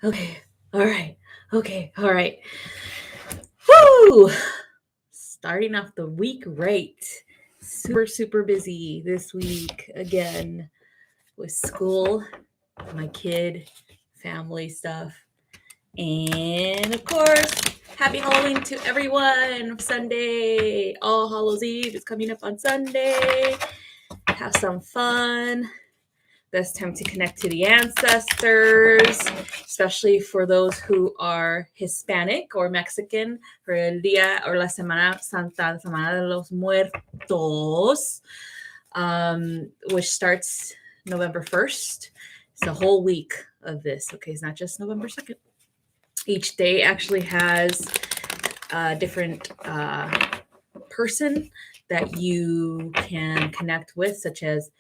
Okay. All right. Okay. All right. Woo! Starting off the week right. Super busy this week again with school, my kid, family stuff. And of course, happy Halloween to everyone. Sunday, All Hallows Eve is coming up on Sunday. Have some fun. Best time to connect to the ancestors, especially for those who are Hispanic or Mexican, for el Día or la Semana Santa, Semana de los Muertos, which starts November 1st. It's a whole week of this, okay? It's not just November 2nd. Each day actually has a different person that you can connect with, such as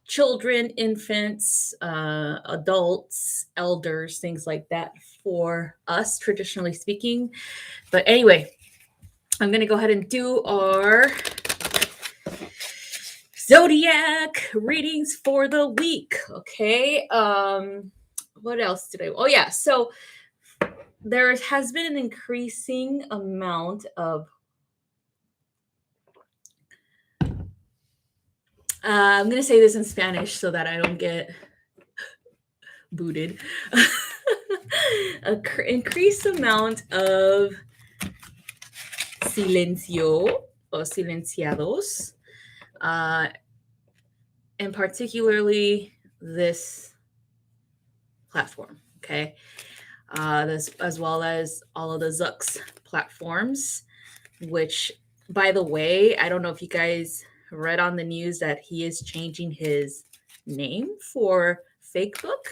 children, infants, adults, elders, things like that for us, traditionally speaking. But anyway, I'm going to go ahead and do our Zodiac readings for the week. Okay. What else did I? Oh, yeah. So there has been an increasing amount of I'm going to say this in Spanish so that I don't get booted. Increased amount of silencio or silenciados, and particularly this platform, okay? This, as well as all of the Zucks platforms, which, by the way, I don't know if you guys read on the news that he is changing his name for Facebook.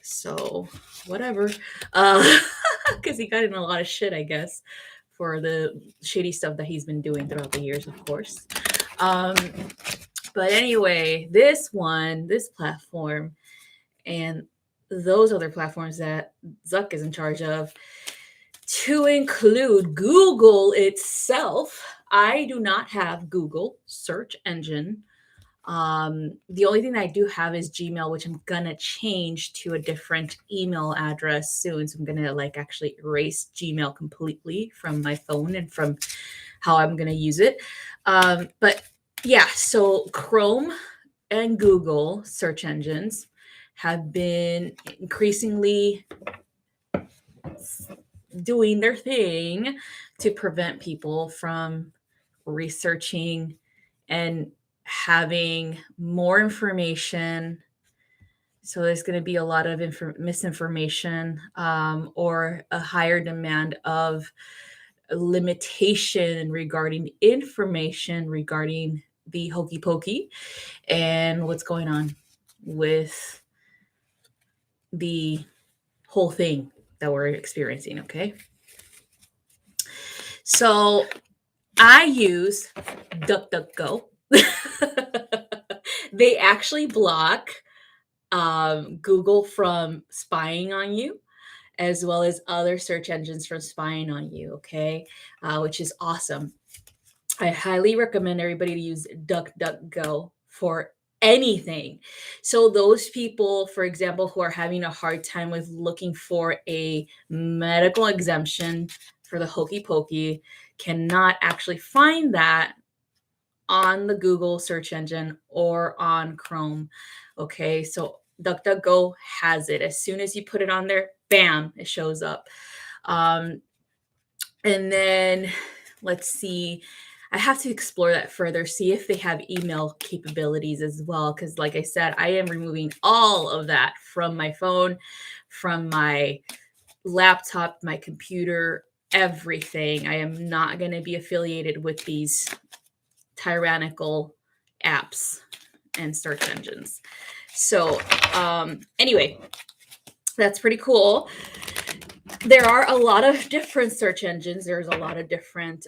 So whatever, because he got in a lot of shit, I guess, for the shady stuff that he's been doing throughout the years, of course. But anyway, this platform, and those other platforms that Zuck is in charge of, to include Google itself. I do not have Google search engine. The only thing that I do have is Gmail, which I'm gonna change to a different email address soon. So I'm gonna actually erase Gmail completely from my phone and from how I'm gonna use it. But yeah, so Chrome and Google search engines have been increasingly doing their thing to prevent people from researching and having more information. So there's going to be a lot of misinformation, or a higher demand of limitation regarding information regarding the hokey pokey and what's going on with the whole thing that we're experiencing, okay? So I use DuckDuckGo. They actually block Google from spying on you, as well as other search engines from spying on you, okay? Which is awesome. I highly recommend everybody to use DuckDuckGo for anything. So those people, for example, who are having a hard time with looking for a medical exemption for the hokey pokey, cannot actually find that on the Google search engine or on Chrome. Okay, so DuckDuckGo has it. As soon as you put it on there, bam, it shows up. And then let's see. I have to explore that further, see if they have email capabilities as well. Because like I said, I am removing all of that from my phone, from my laptop, my computer, everything. I am not going to be affiliated with these tyrannical apps and search engines. So anyway, that's pretty cool. There are a lot of different search engines. There's a lot of different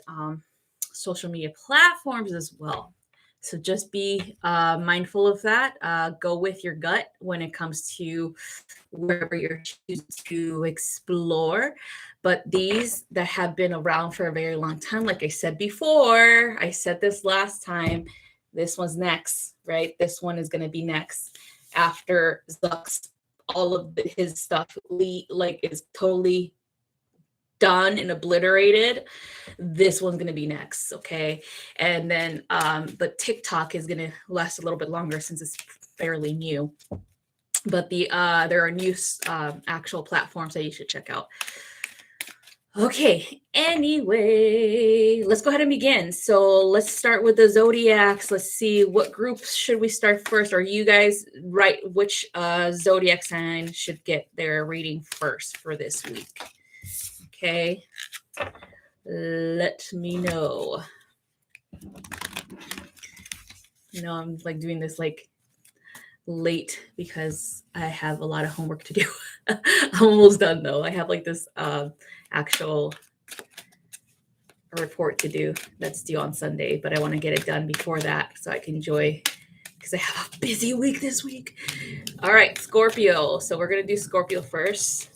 social media platforms as well. So just be mindful of that. Go with your gut when it comes to wherever you're choosing to explore. But these that have been around for a very long time, like I said before, I said this last time, this one's next, right? This one is going to be next after Zuck's all of his stuff like is totally done and obliterated, this one's going to be next. Okay. And then but TikTok is going to last a little bit longer since it's fairly new. But there are new actual platforms that you should check out. Okay, anyway, let's go ahead and begin. So let's start with the zodiacs. Let's see, what groups should we start first? Or you guys write which zodiac sign should get their reading first for this week? Okay, let me know. You know, I'm like doing this like late because I have a lot of homework to do. I'm almost done though. I have like this actual report to do that's due on Sunday, but I want to get it done before that so I can enjoy, because I have a busy week this week. All right, Scorpio. So we're going to do Scorpio first.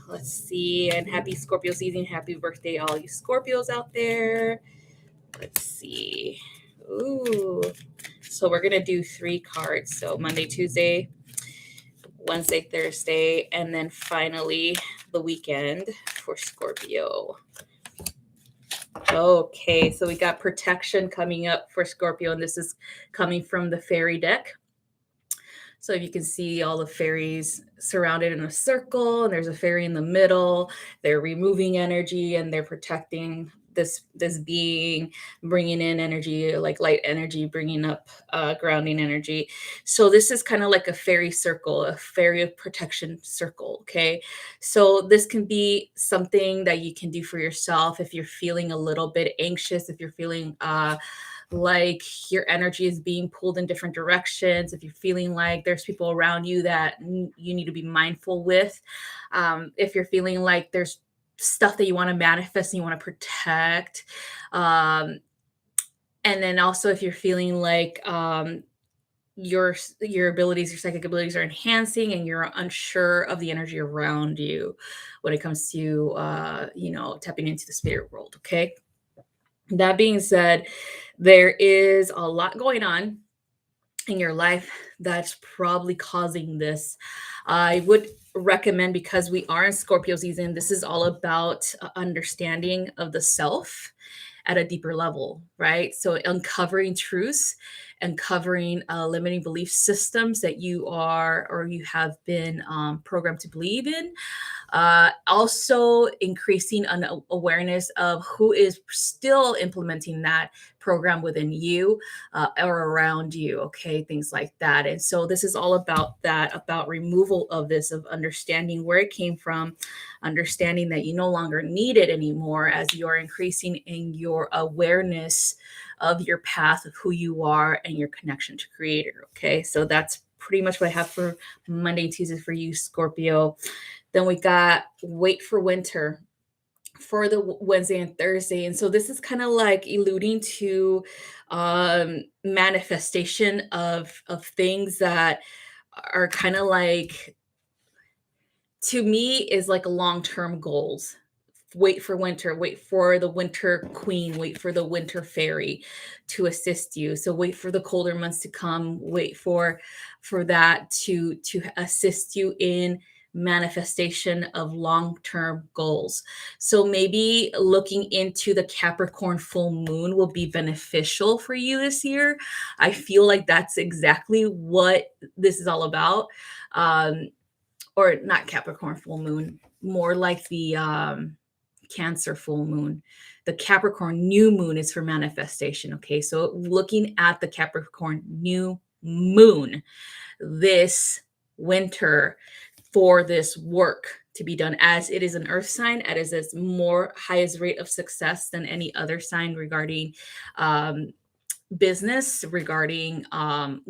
Let's see. And happy Scorpio season. Happy birthday, all you Scorpios out there. Let's see. Ooh. So we're going to do 3 cards. So Monday, Tuesday, Wednesday, Thursday, and then finally the weekend for Scorpio. Okay, so we got protection coming up for Scorpio, and this is coming from the fairy deck. So you can see all the fairies surrounded in a circle, and there's a fairy in the middle. They're removing energy and they're protecting this being, bringing in energy, like light energy, bringing up grounding energy. So this is kind of like a fairy circle, a fairy protection circle. Okay, so this can be something that you can do for yourself if you're feeling a little bit anxious, if you're feeling like your energy is being pulled in different directions, if you're feeling like there's people around you that you need to be mindful with, if you're feeling like there's stuff that you want to manifest and you want to protect, and then also if you're feeling like your abilities, your psychic abilities are enhancing and you're unsure of the energy around you when it comes to tapping into the spirit world. Okay, that being said, there is a lot going on in your life that's probably causing this. I would recommend, because we are in Scorpio season, this is all about understanding of the self at a deeper level, right? So uncovering truths, uncovering limiting belief systems that you are or you have been programmed to believe in. Also increasing an awareness of who is still implementing that program within you or around you. Okay, things like that. And so this is all about that, about removal of this, of understanding where it came from, understanding that you no longer need it anymore as you're increasing in your awareness of your path, of who you are and your connection to creator. Okay, so that's pretty much what I have for Monday and Tuesday for you, Scorpio. Then we got wait for winter for the Wednesday and Thursday. And so this is kind of like alluding to manifestation of things that are kind of like, to me, is like long-term goals. Wait for winter, wait for the winter queen, wait for the winter fairy to assist you. So wait for the colder months to come, wait for that to assist you in manifestation of long-term goals. So maybe looking into the Capricorn full moon will be beneficial for you this year. I feel like that's exactly what this is all about. Or not Capricorn full moon, more like the Cancer full moon. The Capricorn new moon is for manifestation. Okay, so looking at the Capricorn new moon this winter for this work to be done, as it is an earth sign, as it is more highest rate of success than any other sign regarding business, regarding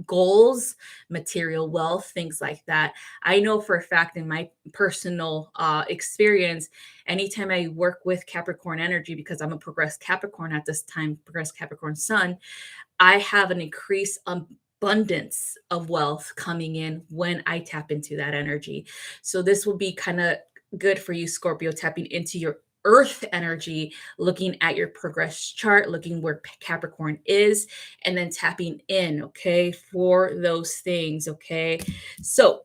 goals, material wealth, things like that. I know for a fact, in my personal experience, anytime I work with Capricorn energy, because I'm a progressed Capricorn at this time, progressed Capricorn sun, I have an increased abundance of wealth coming in when I tap into that energy. So this will be kind of good for you, Scorpio, tapping into your earth energy, looking at your progress chart, looking where Capricorn is, and then tapping in, okay, for those things, okay? So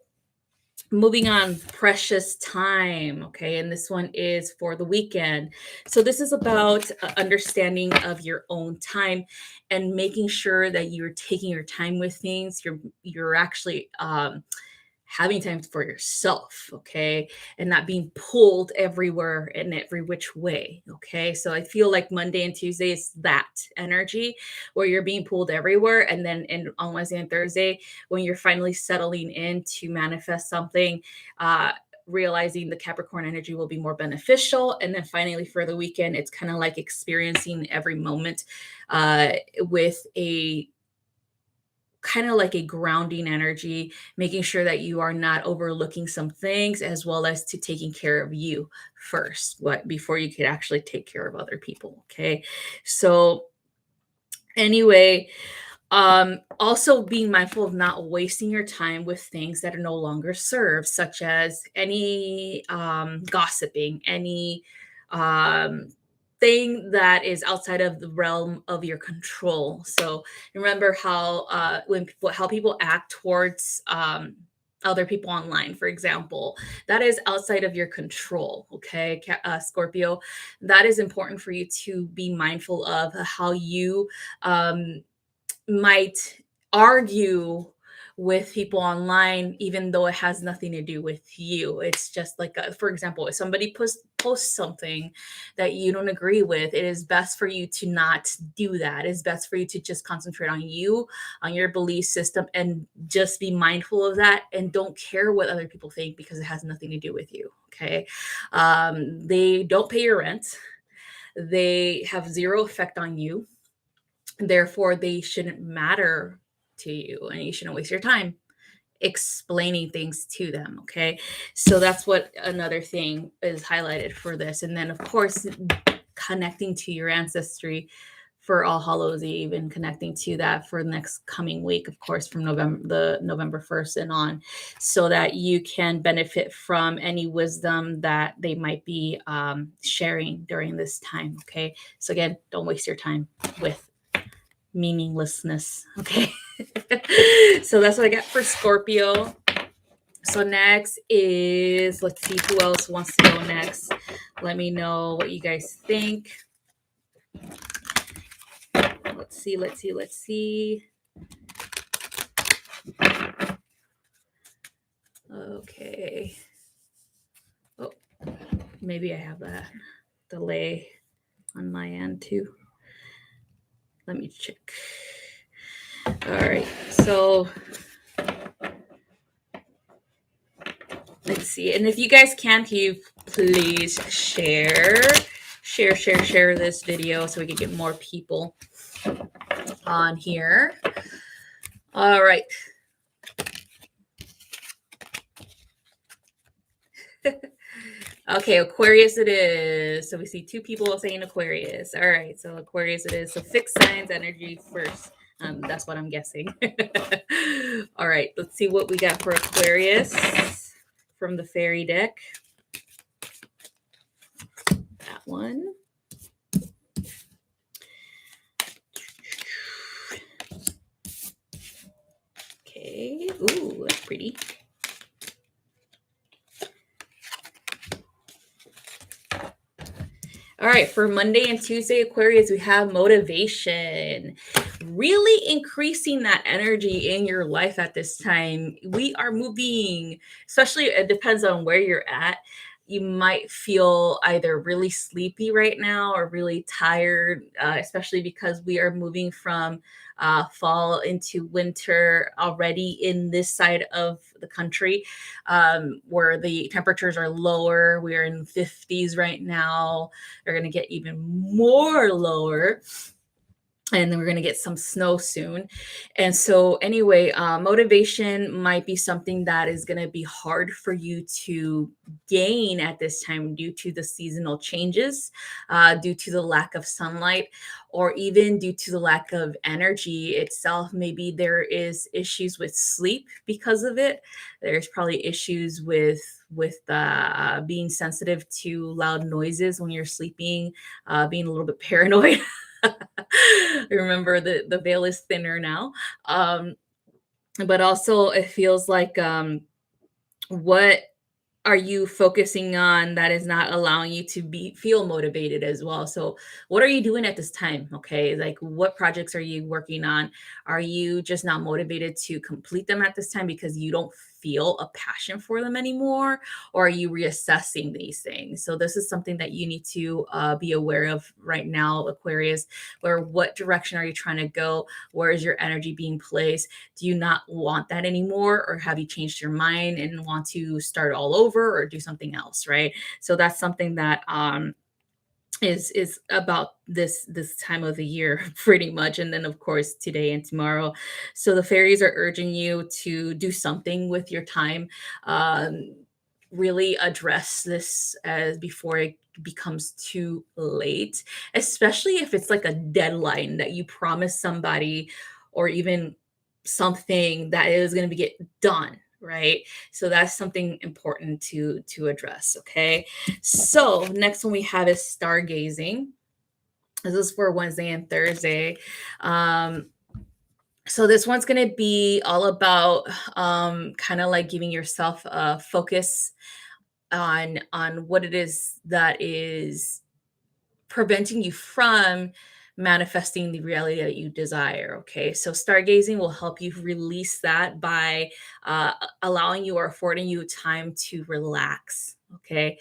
moving on, precious time, okay, and this one is for the weekend. So this is about understanding of your own time and making sure that you're taking your time with things. You're actually having time for yourself, okay, and not being pulled everywhere and every which way, okay? So I feel like Monday and Tuesday is that energy where you're being pulled everywhere, and then on Wednesday and Thursday, when you're finally settling in to manifest something, realizing the Capricorn energy will be more beneficial. And then finally for the weekend, it's kind of like experiencing every moment with a kind of like a grounding energy, making sure that you are not overlooking some things, as well as to taking care of you first, what before you could actually take care of other people. Okay. So anyway, also being mindful of not wasting your time with things that are no longer serve, such as any gossiping, any um thing that is outside of the realm of your control. So remember how how people act towards other people online, for example, that is outside of your control. Okay, Scorpio, that is important for you to be mindful of how you um, might argue with people online, even though it has nothing to do with you. It's just like, for example, if somebody posts something that you don't agree with, it is best for you to not do that. It's best for you to just concentrate on you, on your belief system, and just be mindful of that, and don't care what other people think because it has nothing to do with you. Okay. They don't pay your rent. They have zero effect on you, therefore they shouldn't matter to you, and you shouldn't waste your time explaining things to them. Okay, so that's what another thing is highlighted for this. And then of course connecting to your ancestry for All Hallows Eve, and connecting to that for the next coming week, of course, from November 1st and on, so that you can benefit from any wisdom that they might be sharing during this time. Okay, so again, don't waste your time with meaninglessness. Okay. So that's what I got for Scorpio. So next is, let's see who else wants to go next. Let me know what you guys think. Let's see. Okay. Oh, maybe I have that delay on my end too. Let me check. All right. So let's see. And if you guys can you please share this video so we can get more people on here. All right. Okay, Aquarius it is. So we see two people saying Aquarius. All right, so Aquarius it is. So fixed signs energy first. That's what I'm guessing. All right, let's see what we got for Aquarius from the fairy deck. That one. Okay. Ooh, that's pretty. All right, for Monday and Tuesday, Aquarius, we have motivation. Really increasing that energy in your life at this time. We are moving, especially it depends on where you're at. You might feel either really sleepy right now or really tired, especially because we are moving from fall into winter already in this side of the country, where the temperatures are lower. We're in 50s right now. They're going to get even more lower. and then we're going to get some snow soon. And so anyway, motivation might be something that is going to be hard for you to gain at this time due to the seasonal changes, due to the lack of sunlight, or even due to the lack of energy itself. Maybe there is issues with sleep because of it. There's probably issues with being sensitive to loud noises when you're sleeping, being a little bit paranoid. Remember, the veil is thinner now. Um, but also it feels like, what are you focusing on that is not allowing you to be feel motivated as well? So what are you doing at this time? Okay, like what projects are you working on? Are you just not motivated to complete them at this time because you don't feel a passion for them anymore, or are you reassessing these things? So this is something that you need to be aware of right now, Aquarius. Where what direction are you trying to go? Where is your energy being placed? Do you not want that anymore, or have you changed your mind and want to start all over or do something else, right? So that's something that is about this time of the year pretty much. And then of course today and tomorrow. So the fairies are urging you to do something with your time. um, really address this as before it becomes too late, especially if it's like a deadline that you promise somebody, or even something that is going to be get done, right? So that's something important to address. Okay, so next one we have is stargazing. This is for Wednesday and Thursday. Um, so this one's going to be all about kind of like giving yourself a focus on what it is that is preventing you from manifesting the reality that you desire. Okay, so stargazing will help you release that by allowing you or affording you time to relax. Okay,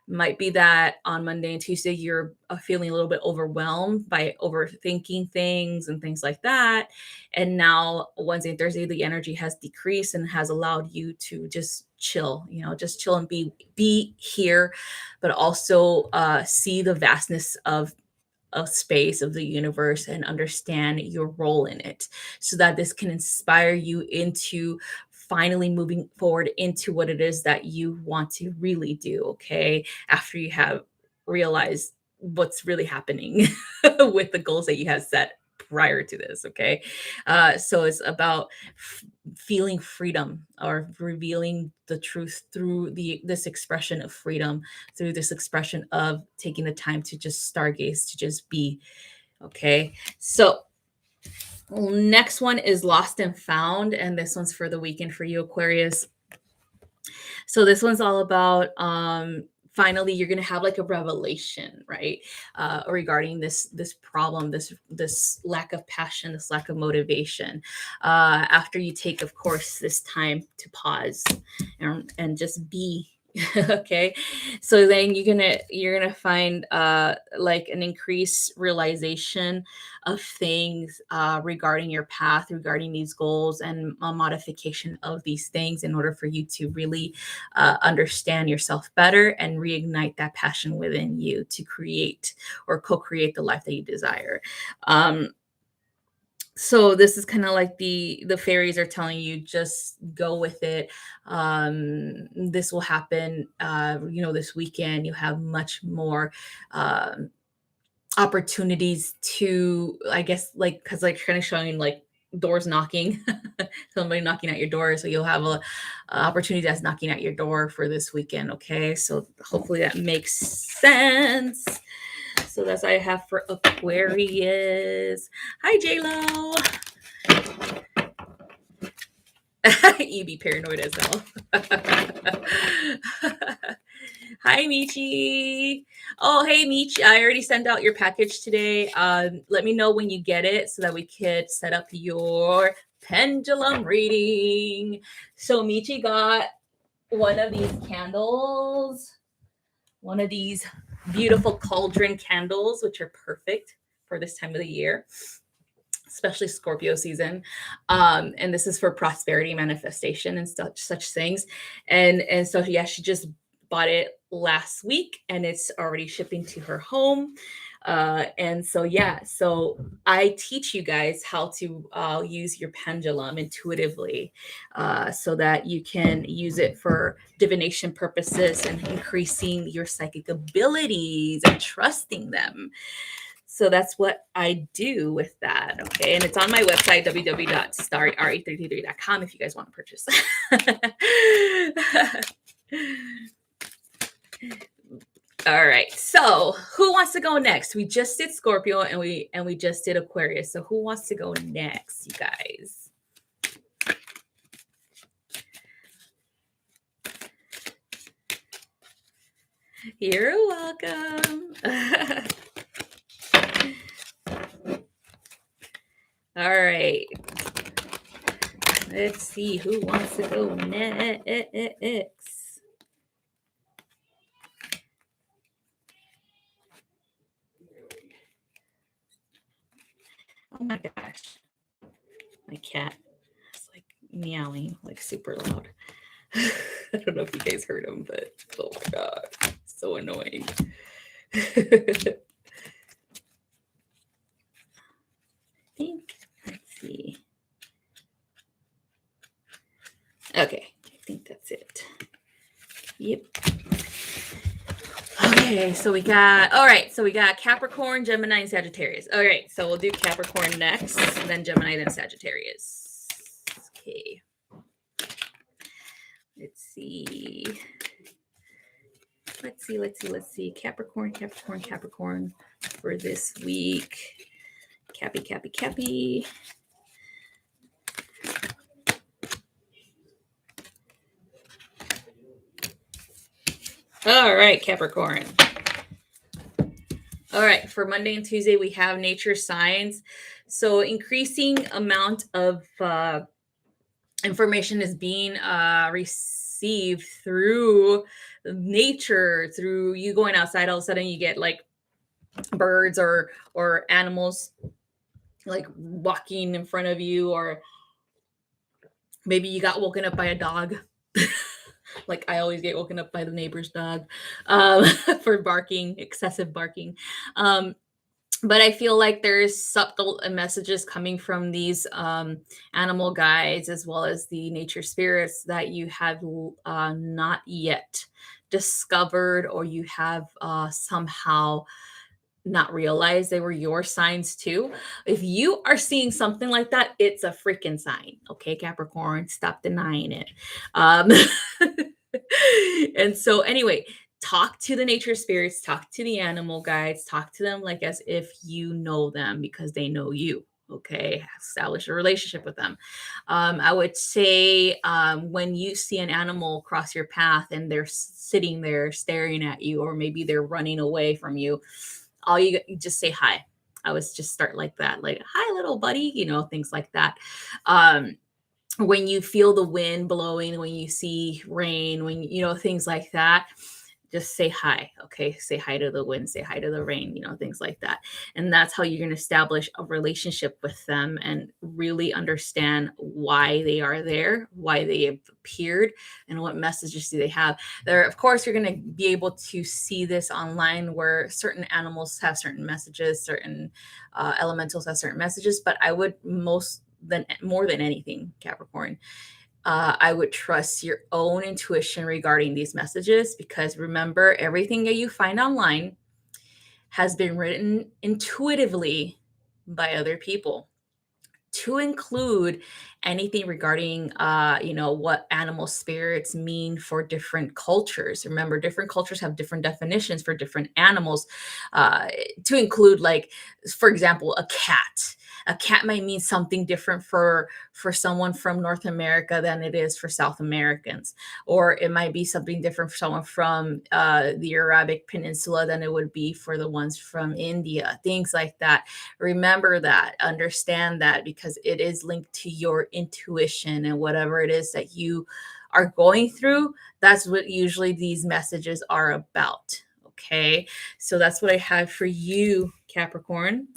might be that on Monday and Tuesday you're feeling a little bit overwhelmed by overthinking things and things like that, and now Wednesday and Thursday the energy has decreased and has allowed you to just chill, just chill and be here, but also see the vastness of space, of the universe, and understand your role in it, so that this can inspire you into finally moving forward into what it is that you want to really do. Okay, after you have realized what's really happening with the goals that you have set prior to this. Okay, so it's about feeling freedom, or revealing the truth through this expression of freedom, through this expression of taking the time to just stargaze, to just be. Okay, so next one is lost and found, and this one's for the weekend for you, Aquarius. So this one's all about, finally you're going to have like a revelation, right? Regarding this problem, this lack of passion, this lack of motivation, after you take, of course, this time to pause and just be. Okay, so then you're gonna find like an increased realization of things regarding your path, regarding these goals, and a modification of these things in order for you to really understand yourself better and reignite that passion within you to create or co-create the life that you desire. So this is kind of like the fairies are telling you, just go with it. This will happen, this weekend. You have much more opportunities to, I guess, like, because like kind of showing like doors knocking, somebody knocking at your door, so you'll have a opportunity that's knocking at your door for this weekend. Okay, so hopefully that makes sense. So that's what I have for Aquarius. Hi, J-Lo. You be paranoid as hell. Hi, Michi. Oh, hey, Michi. I already sent out your package today. Let me know when you get it so that we could set up your pendulum reading. So Michi got one of these candles, one of these beautiful cauldron candles, which are perfect for this time of the year, especially Scorpio season. And this is for prosperity manifestation and such things. And so yeah, she just bought it last week and it's already shipping to her home. And so, yeah, so I teach you guys how to use your pendulum intuitively so that you can use it for divination purposes and increasing your psychic abilities and trusting them. So that's what I do with that. Okay. And it's on my website, www.StariAri333.com, if you guys want to purchase. All right. So who wants to go next? We just did Scorpio and we just did Aquarius. So who wants to go next, you guys? You're welcome. All right. Let's see who wants to go next. Oh my gosh. My cat is like meowing like super loud. I don't know if you guys heard him, but oh my god, so annoying. I think, let's see. Okay, I think that's it. Yep. Okay, so we got, all right, so we got Capricorn, Gemini, and Sagittarius. All right, so we'll do Capricorn next, then Gemini, then Sagittarius. Okay. Let's see. Let's see. Capricorn for this week. Cappy. All right, Capricorn. All right, for Monday and Tuesday, we have nature signs. So increasing amount of information is being received through nature, through you going outside. All of a sudden you get like birds or animals like walking in front of you, or maybe you got woken up by a dog. Like I always get woken up by the neighbor's dog for barking, excessive barking. But I feel like there's subtle messages coming from these animal guides as well as the nature spirits that you have not yet discovered, or you have somehow not realized they were your signs too. If you are seeing something like that, it's a freaking sign. Okay, Capricorn, stop denying it. And so anyway, talk to the nature spirits, talk to the animal guides, talk to them like as if you know them because they know you. Okay, establish a relationship with them. I would say when you see an animal cross your path and they're sitting there staring at you, or maybe they're running away from you, you just say hi. I would just start like that, like, hi, little buddy, things like that. When you feel the wind blowing, when you see rain, when things like that, just say hi. Okay, say hi to the wind, say hi to the rain, things like that. And that's how you're going to establish a relationship with them and really understand why they are there, why they have appeared, and what messages do they have. There, of course, you're going to be able to see this online, where certain animals have certain messages, certain elementals have certain messages, but I would more than anything, Capricorn, I would trust your own intuition regarding these messages, because remember, everything that you find online has been written intuitively by other people, to include anything regarding what animal spirits mean for different cultures. Remember, different cultures have different definitions for different animals, to include, like, for example, a cat. A cat might mean something different for someone from North America than it is for South Americans, or it might be something different for someone from the Arabic Peninsula than it would be for the ones from India, things like that. Remember that, understand that, because it is linked to your intuition, and whatever it is that you are going through, that's what usually these messages are about. Okay, so that's what I have for you, Capricorn.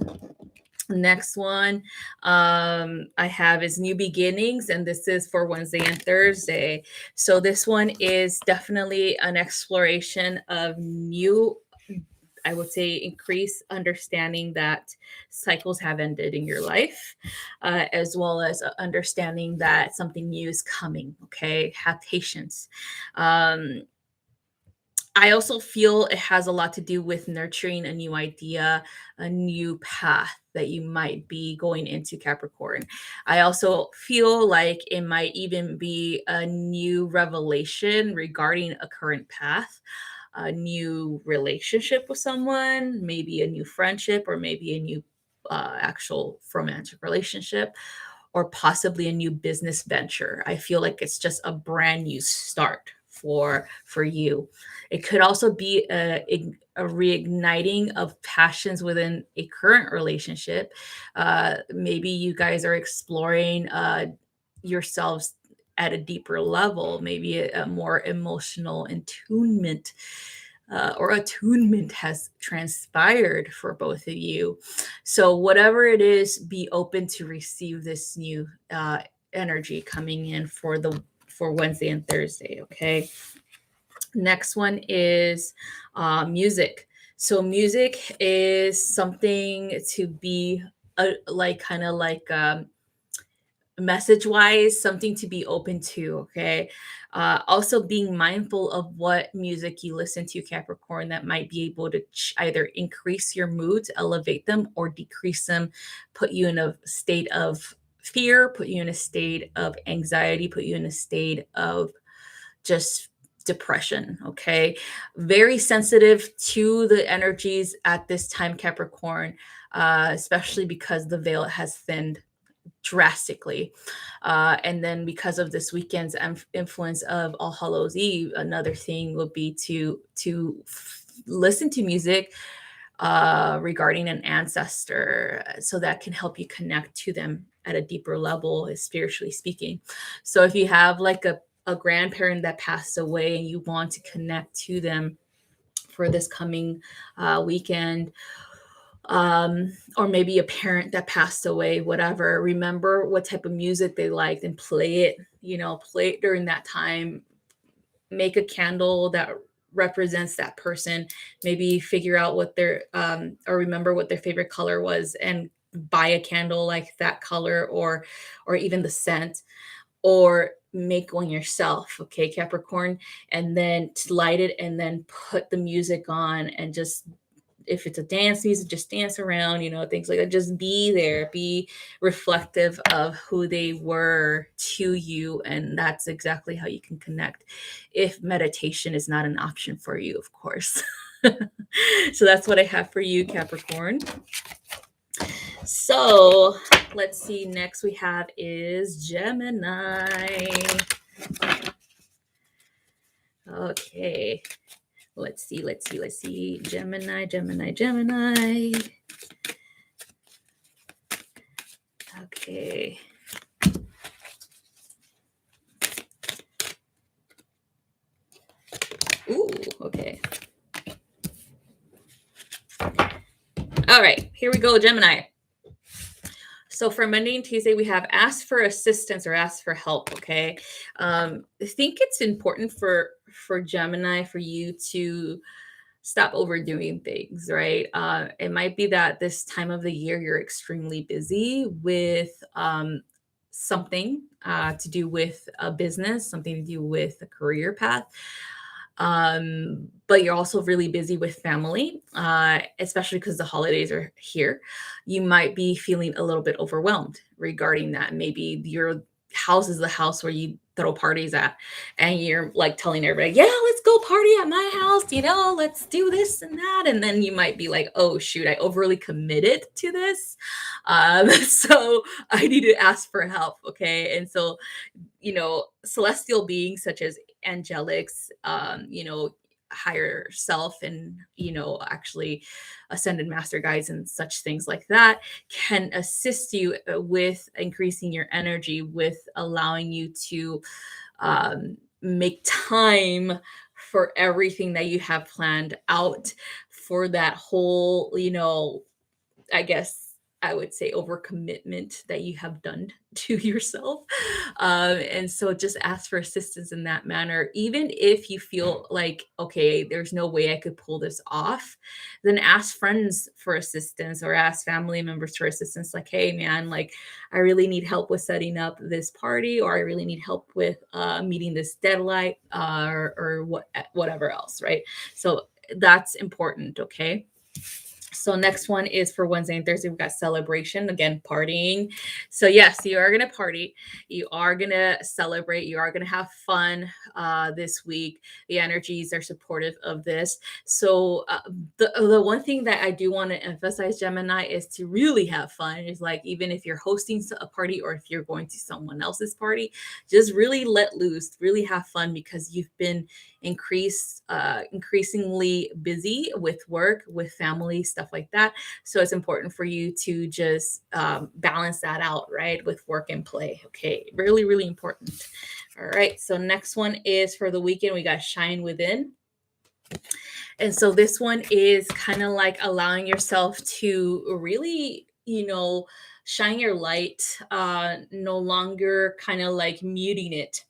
Next one I have is new beginnings, and this is for Wednesday and Thursday. So this one is definitely an exploration of new I would say increase understanding that cycles have ended in your life, as well as understanding that something new is coming. Okay, have patience. Um, I also feel it has a lot to do with nurturing a new idea, a new path that you might be going into, Capricorn. I also feel like it might even be a new revelation regarding a current path, a new relationship with someone, maybe a new friendship, or maybe a new actual romantic relationship, or possibly a new business venture. I feel like it's just a brand new start for you. It could also be a reigniting of passions within a current relationship. Maybe you guys are exploring yourselves at a deeper level, maybe a more emotional attunement, or attunement has transpired for both of you. So, whatever it is, be open to receive this new energy coming in for Wednesday and Thursday. Okay. Next one is music. So music is something to be like kind of like message wise, something to be open to. Okay. Also being mindful of what music you listen to, Capricorn, that might be able to either increase your mood to elevate them or decrease them, put you in a state of fear, put you in a state of anxiety, put you in a state of just depression. Okay. Very sensitive to the energies at this time, Capricorn, especially because the veil has thinned drastically. And then because of this weekend's influence of All Hallows Eve, another thing would be to listen to music regarding an ancestor, so that can help you connect to them at a deeper level, spiritually speaking. So if you have like a grandparent that passed away and you want to connect to them for this coming weekend, or maybe a parent that passed away, whatever, remember what type of music they liked and play it, play it during that time. Make a candle that represents that person. Maybe figure out what their or remember what their favorite color was and buy a candle like that color, or even the scent, or make one yourself. Okay, Capricorn, and then light it and then put the music on, and just, if it's a dance music, just dance around, things like that. Just be there, be reflective of who they were to you. And that's exactly how you can connect, if meditation is not an option for you, of course. So that's what I have for you, Capricorn. So let's see. Next we have is Gemini. Okay. Let's see. Gemini. Okay. Ooh, okay. All right, here we go, Gemini. So for Monday and Tuesday, we have ask for assistance or ask for help. Okay. I think it's important for Gemini, for you to stop overdoing things, right? It might be that this time of the year you're extremely busy with something to do with a business, something to do with a career path. But you're also really busy with family, especially because the holidays are here. You might be feeling a little bit overwhelmed regarding that. Maybe your house is the house where you throw parties at, and you're like telling everybody, yeah, let's go party at my house, let's do this and that. And then you might be like, oh shoot, I overly committed to this. So I need to ask for help. Okay. And so, celestial beings such as angelics, higher self, and, actually ascended master guides and such things like that, can assist you with increasing your energy, with allowing you to make time for everything that you have planned out for that whole, I guess, I would say, overcommitment that you have done to yourself. And so just ask for assistance in that manner. Even if you feel like, okay, there's no way I could pull this off, then ask friends for assistance or ask family members for assistance. Like, hey, man, like, I really need help with setting up this party, or I really need help with meeting this deadline, or whatever else, right? So that's important, okay? So next one is for Wednesday and Thursday. We've got celebration, again, partying. So yes, you are going to party. You are going to celebrate. You are going to have fun this week. The energies are supportive of this. So the one thing that I do want to emphasize, Gemini, is to really have fun. Is like, even if you're hosting a party or if you're going to someone else's party, just really let loose, really have fun, because you've been increasingly busy with work, with family, stuff like that. So it's important for you to just balance that out, right, with work and play. Okay, really, really important. All right, so next one is for the weekend. We got shine within. And so this one is kind of like allowing yourself to really, shine your light, no longer kind of like muting it.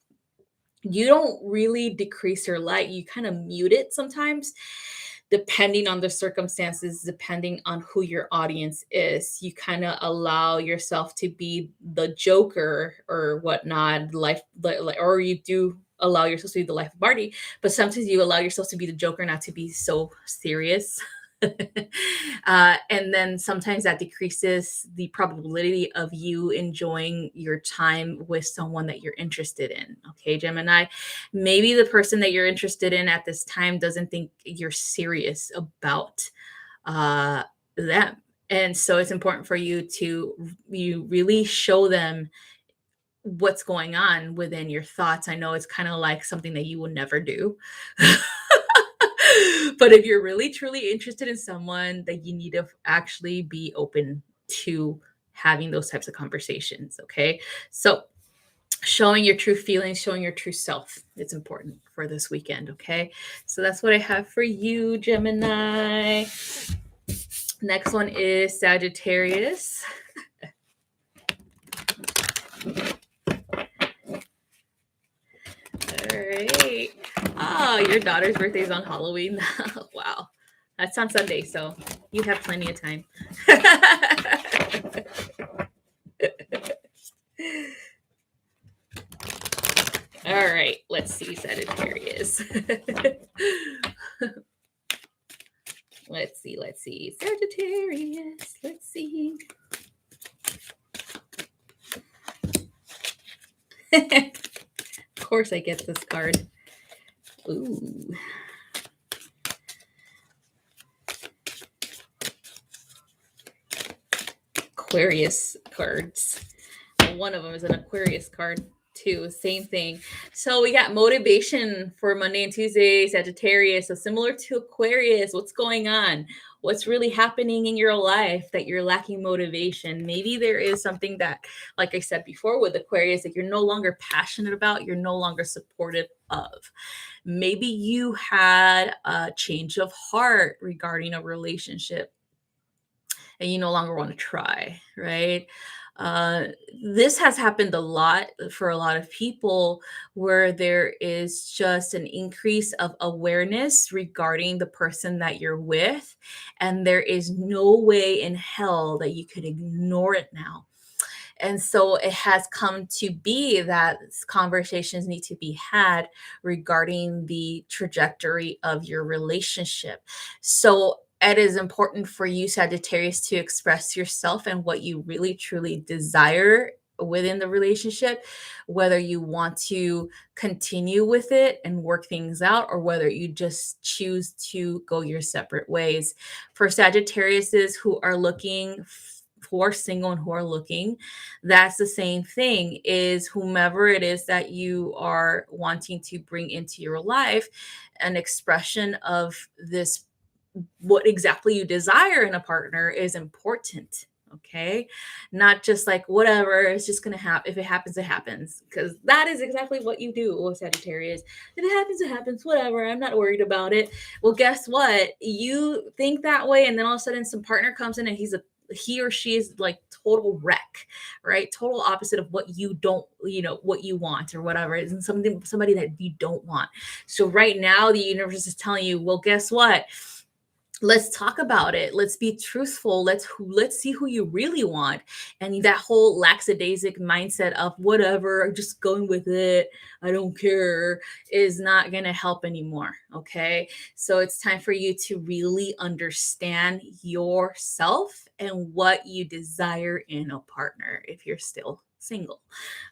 You don't really decrease your light, you kind of mute it sometimes, depending on the circumstances, depending on who your audience is. You kind of allow yourself to be the joker or whatnot, or you do allow yourself to be the life of party, but sometimes you allow yourself to be the joker, not to be so serious. And then sometimes that decreases the probability of you enjoying your time with someone that you're interested in. Okay, Gemini, maybe the person that you're interested in at this time doesn't think you're serious about them. And so it's important for you to really show them what's going on within your thoughts. I know it's kind of like something that you would never do. But if you're really truly interested in someone, that you need to actually be open to having those types of conversations. Okay, so showing your true feelings, showing your true self, it's important for this weekend. Okay, so that's what I have for you, Gemini. Next one is Sagittarius. All right. Oh, your daughter's birthday is on Halloween. Wow. That's on Sunday, so you have plenty of time. All right, let's see, Sagittarius. Let's see. Sagittarius, let's see. Of course I get this card. Ooh. Aquarius cards. One of them is an Aquarius card too. Same thing. So we got motivation for Monday and Tuesday, Sagittarius. So similar to Aquarius, what's going on? What's really happening in your life that you're lacking motivation? Maybe there is something that, like I said before with Aquarius, that you're no longer passionate about, you're no longer supportive of. Maybe you had a change of heart regarding a relationship and you no longer want to try, right? This has happened a lot for a lot of people, where there is just an increase of awareness regarding the person that you're with, and there is no way in hell that you can ignore it now. And so it has come to be that conversations need to be had regarding the trajectory of your relationship. So it is important for you, Sagittarius, to express yourself and what you really truly desire within the relationship, whether you want to continue with it and work things out, or whether you just choose to go your separate ways. For Sagittariuses who are looking, who are single and who are looking, that's the same thing. Is whomever it is that you are wanting to bring into your life, an expression of this, what exactly you desire in a partner, is important. Okay, not just like whatever, it's just gonna happen. If it happens, it happens, because that is exactly what you do, Sagittarius. If it happens, it happens, whatever, I'm not worried about it. Well, guess what, you think that way, and then all of a sudden some partner comes in and he or she is like total wreck, right? Total opposite of what you don't, what you want or whatever. It isn't somebody that you don't want. So right now the universe is telling you, well, guess what? Let's talk about it. Let's be truthful. Let's see who you really want. And that whole lackadaisic mindset of whatever, just going with it, I don't care, is not going to help anymore. Okay. So it's time for you to really understand yourself and what you desire in a partner if you're still single.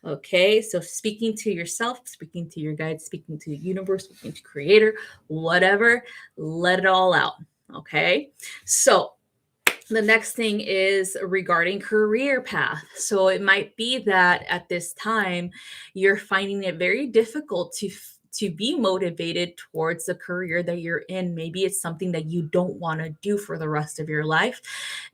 Okay. So speaking to yourself, speaking to your guide, speaking to the universe, speaking to creator, whatever, let it all out. Okay. So the next thing is regarding career path. So it might be that at this time you're finding it very difficult to be motivated towards the career that you're in. Maybe it's something that you don't want to do for the rest of your life.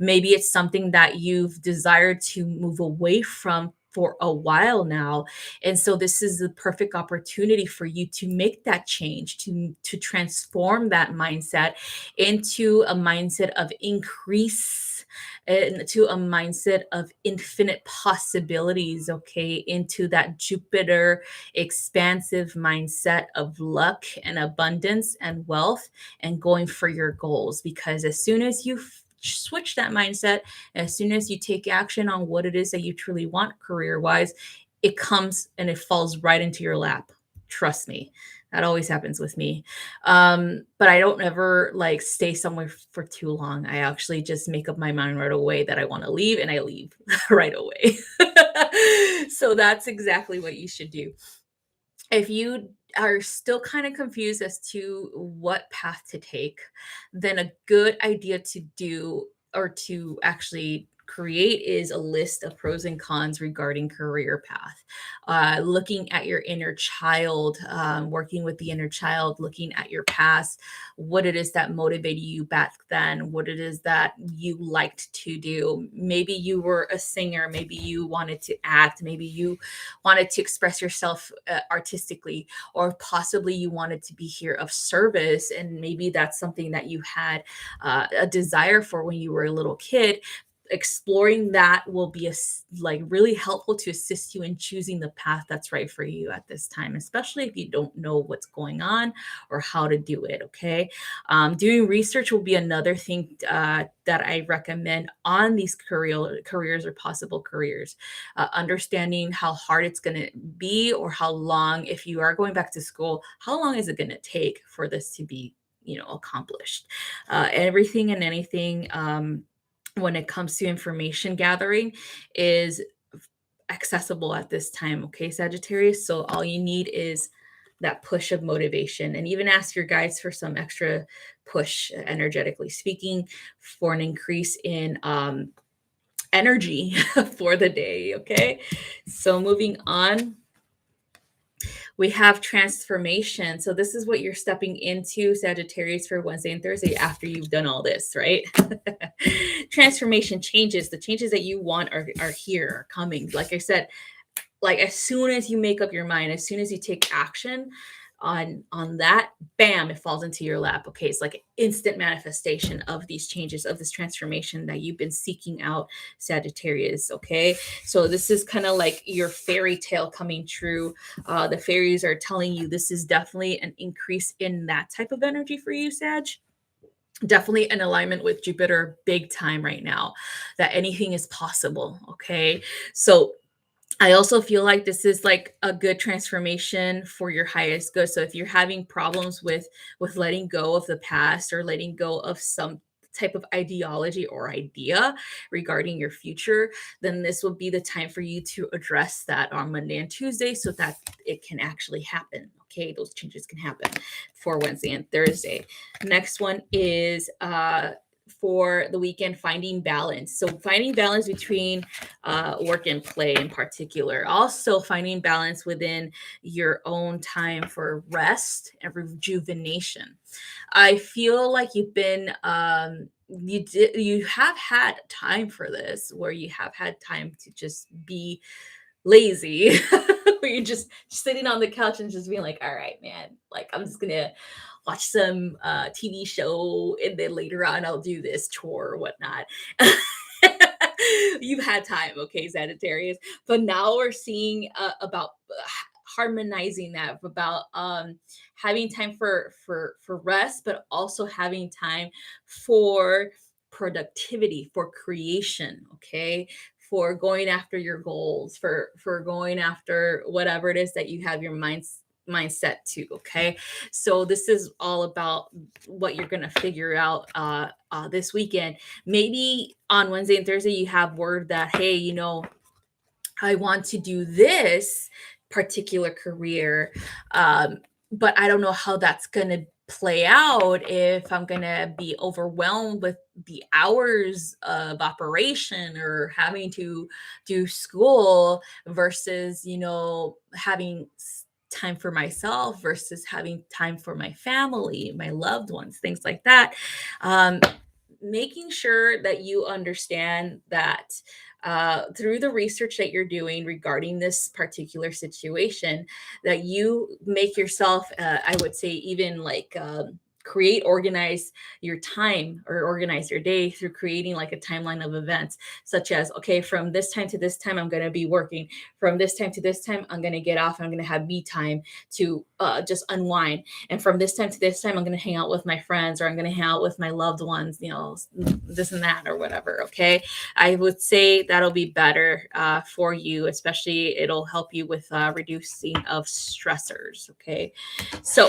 Maybe it's something that you've desired to move away from for a while now. And so this is the perfect opportunity for you to make that change, to transform that mindset into a mindset of increase, into a mindset of infinite possibilities, okay, into that Jupiter expansive mindset of luck and abundance and wealth and going for your goals. Because as soon as you switch that mindset, as soon as you take action on what it is that you truly want career wise, it comes and it falls right into your lap. Trust me. That always happens with me. But I don't ever like stay somewhere for too long. I actually just make up my mind right away that I want to leave, and I leave right away. So that's exactly what you should do. If you are still kind of confused as to what path to take, then a good idea to do or to actually create is a list of pros and cons regarding career path. Looking at your inner child, working with the inner child, looking at your past, what it is that motivated you back then, what it is that you liked to do. Maybe you were a singer, maybe you wanted to act, maybe you wanted to express yourself artistically, or possibly you wanted to be here of service. And maybe that's something that you had a desire for when you were a little kid. Exploring that will be like really helpful to assist you in choosing the path that's right for you at this time, especially if you don't know what's going on or how to do it. Okay. Doing research will be another thing that I recommend on these careers or possible careers. Understanding how hard it's going to be, or how long, if you are going back to school, how long is it going to take for this to be accomplished. Everything and anything when it comes to information gathering is accessible at this time. Okay, Sagittarius. So all you need is that push of motivation, and even ask your guides for some extra push, energetically speaking, for an increase in energy for the day. Okay, so moving on, we have transformation. So this is what you're stepping into, Sagittarius, for Wednesday and Thursday after you've done all this, right? Transformation changes. The changes that you want are here, are coming. Like I said, like as soon as you make up your mind, as soon as you take action on that, bam, it falls into your lap. Okay, it's like instant manifestation of these changes, of this transformation that you've been seeking out, Sagittarius. Okay, so this is kind of like your fairy tale coming true. The fairies are telling you this is definitely an increase in that type of energy for you, Sag. Definitely an alignment with Jupiter big time right now, that anything is possible. Okay, so I also feel like this is like a good transformation for your highest good. So if you're having problems with letting go of the past, or letting go of some type of ideology or idea regarding your future, then this will be the time for you to address that on Monday and Tuesday, so that it can actually happen. Okay, those changes can happen for Wednesday and Thursday. Next one is for the weekend, finding balance. So finding balance between work and play in particular. Also finding balance within your own time for rest and rejuvenation. I feel like you've been you have had time for this, where you have had time to just be lazy, where you're just sitting on the couch and just being like, all right, man, like I'm just gonna watch some TV show, and then later on I'll do this chore or whatnot. You've had time, okay, Sagittarius. But now we're seeing about harmonizing that, about having time for rest, but also having time for productivity, for creation, okay, for going after your goals, for going after whatever it is that you have your mindset to, okay. So this is all about what you're going to figure out this weekend. Maybe on Wednesday and Thursday you have word that, hey, you know, I want to do this particular career, but I don't know how that's going to play out, if I'm going to be overwhelmed with the hours of operation or having to do school versus, you know, having time for myself versus having time for my family, my loved ones, things like that. Um, Making sure that you understand that through the research that you're doing regarding this particular situation, that you make yourself, I would say, even like create, organize your time or organize your day through creating like a timeline of events, such as, okay, from this time to this time, I'm going to be working. From this time to this time, I'm going to get off. I'm going to have me time to just unwind. And from this time to this time, I'm going to hang out with my friends, or I'm going to hang out with my loved ones, you know, this and that or whatever. Okay. I would say that'll be better for you, especially it'll help you with reducing of stressors. Okay. So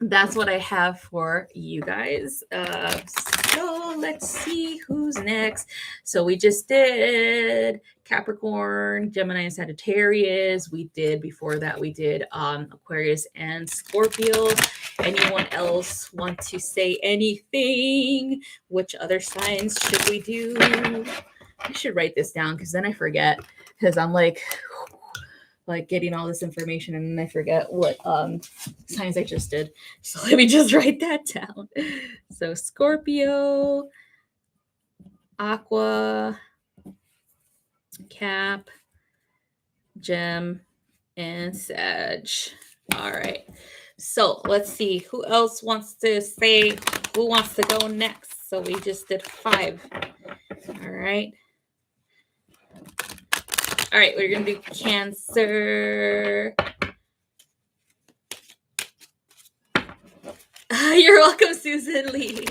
that's what I have for you guys. So let's see who's next. So we just did Capricorn, Gemini, and Sagittarius. We did before that, we did Aquarius and Scorpio. Anyone else want to say anything? Which other signs should we do? I should write this down because then I forget, because I'm like getting all this information and then I forget what signs I just did. So let me just write that down. So Scorpio, Aqua, Cap, Gem, and Sag. All right. So let's see who else wants to say, who wants to go next. So we just did 5. All right. All right, we're going to do Cancer. You're welcome, Susan Lee.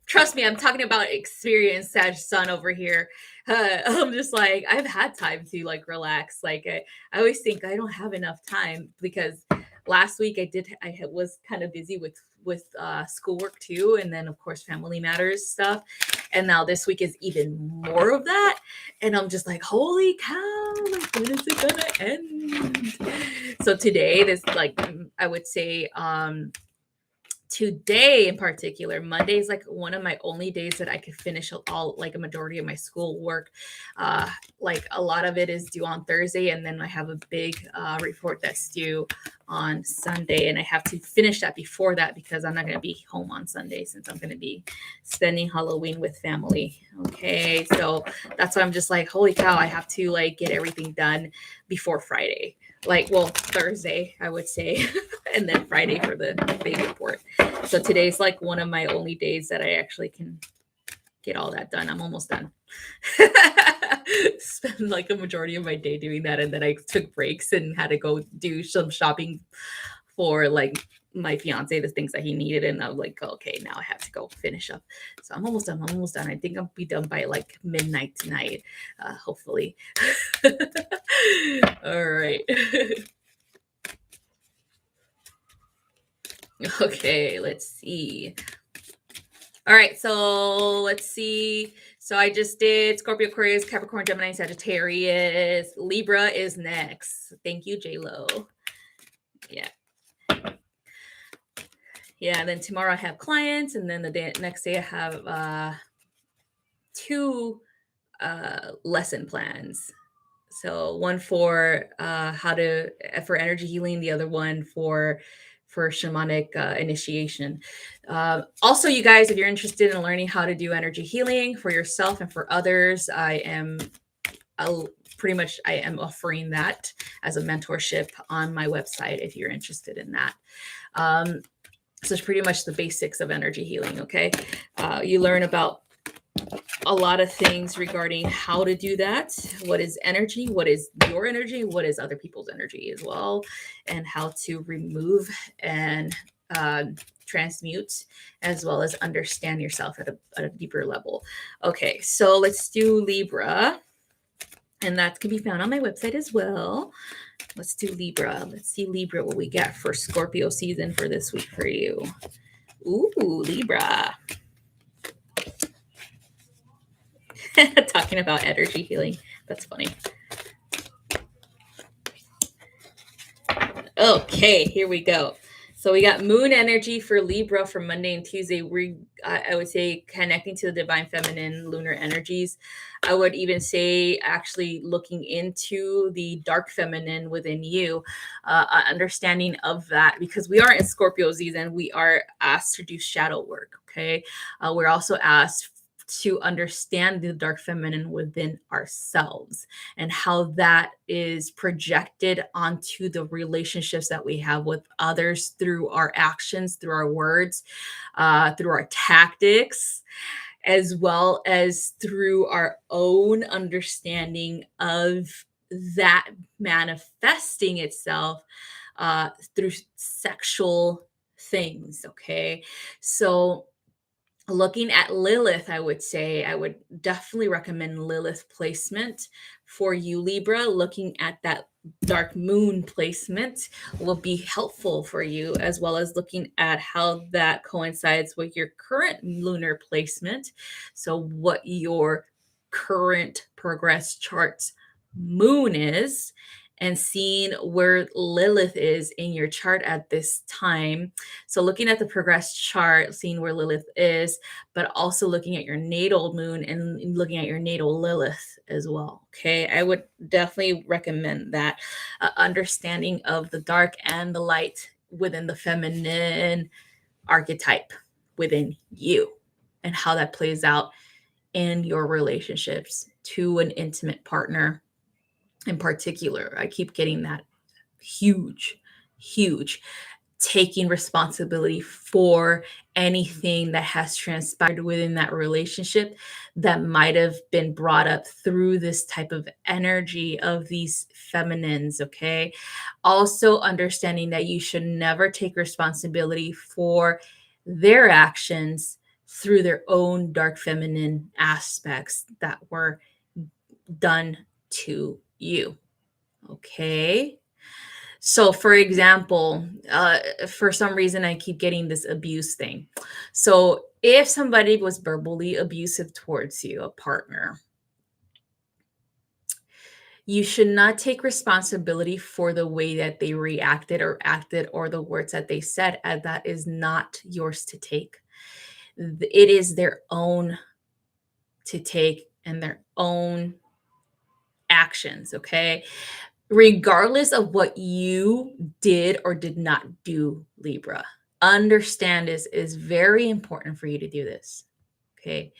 Trust me, I'm talking about experienced Sag Sun over here. I'm just like, I've had time to like relax. Like I always think I don't have enough time, because last week I was kind of busy with schoolwork too, and then of course family matters stuff, and now this week is even more of that, and I'm just like, holy cow, like when is it gonna end? So today, this, like, I would say today in particular, Monday is like one of my only days that I could finish all, like a majority of my school work. Like a lot of it is due on Thursday, and then I have a big report that's due on Sunday, and I have to finish that before that, because I'm not going to be home on Sunday, since I'm going to be spending Halloween with family. Okay, so that's why I'm just like, holy cow, I have to like get everything done before Friday. Like, well, Thursday, I would say, and then Friday for the big report. So today's like one of my only days that I actually can get all that done. I'm almost done. Spend like a majority of my day doing that, and then I took breaks and had to go do some shopping for like my fiance, the things that he needed, and I was like, okay, now I have to go finish up. So I'm almost done. I think I'll be done by like midnight tonight, hopefully. All right. Okay, let's see. All right, so let's see. So I just did Scorpio, Aquarius, Capricorn, Gemini, Sagittarius. Libra is next. Thank you, J-Lo. Yeah. Yeah, and then tomorrow I have clients, and then the next day I have 2 lesson plans. So one for for energy healing, the other one for shamanic initiation. Also, you guys, if you're interested in learning how to do energy healing for yourself and for others, I am offering that as a mentorship on my website if you're interested in that. So it's pretty much the basics of energy healing. Okay, you learn about a lot of things regarding how to do that. What is energy? What is your energy? What is other people's energy as well? And how to remove and uh, transmute, as well as understand yourself at a deeper level. Okay, so let's do Libra. And that can be found on my website as well. Let's do Libra. Let's see Libra, what we got for Scorpio season for this week for you. Ooh, Libra. Talking about energy healing. That's funny. Okay, here we go. So we got moon energy for Libra for Monday and Tuesday. I would say connecting to the divine feminine lunar energies. I would even say actually looking into the dark feminine within you, understanding of that, because we are in Scorpio season. We are asked to do shadow work. Okay, we're also asked to understand the dark feminine within ourselves and how that is projected onto the relationships that we have with others through our actions, through our words, through our tactics, as well as through our own understanding of that manifesting itself through sexual things. Okay. So, looking at Lilith, I would say I would definitely recommend Lilith placement for you, Libra. Looking at that dark moon placement will be helpful for you, as well as looking at how that coincides with your current lunar placement. So, what your current progress chart's moon is, and seeing where Lilith is in your chart at this time. So, looking at the progress chart, seeing where Lilith is, but also looking at your natal moon and looking at your natal Lilith as well. Okay, I would definitely recommend that understanding of the dark and the light within the feminine archetype within you, and how that plays out in your relationships to an intimate partner in particular. I keep getting that huge, huge taking responsibility for anything that has transpired within that relationship that might have been brought up through this type of energy of these feminines. Okay. Also, understanding that you should never take responsibility for their actions through their own dark feminine aspects that were done to you. Okay. So, for example, for some reason, I keep getting this abuse thing. So, if somebody was verbally abusive towards you, a partner, you should not take responsibility for the way that they reacted or acted or the words that they said, as that is not yours to take. It is their own to take and their own actions. Okay. Regardless of what you did or did not do, Libra, understand is very important for you to do this. Okay.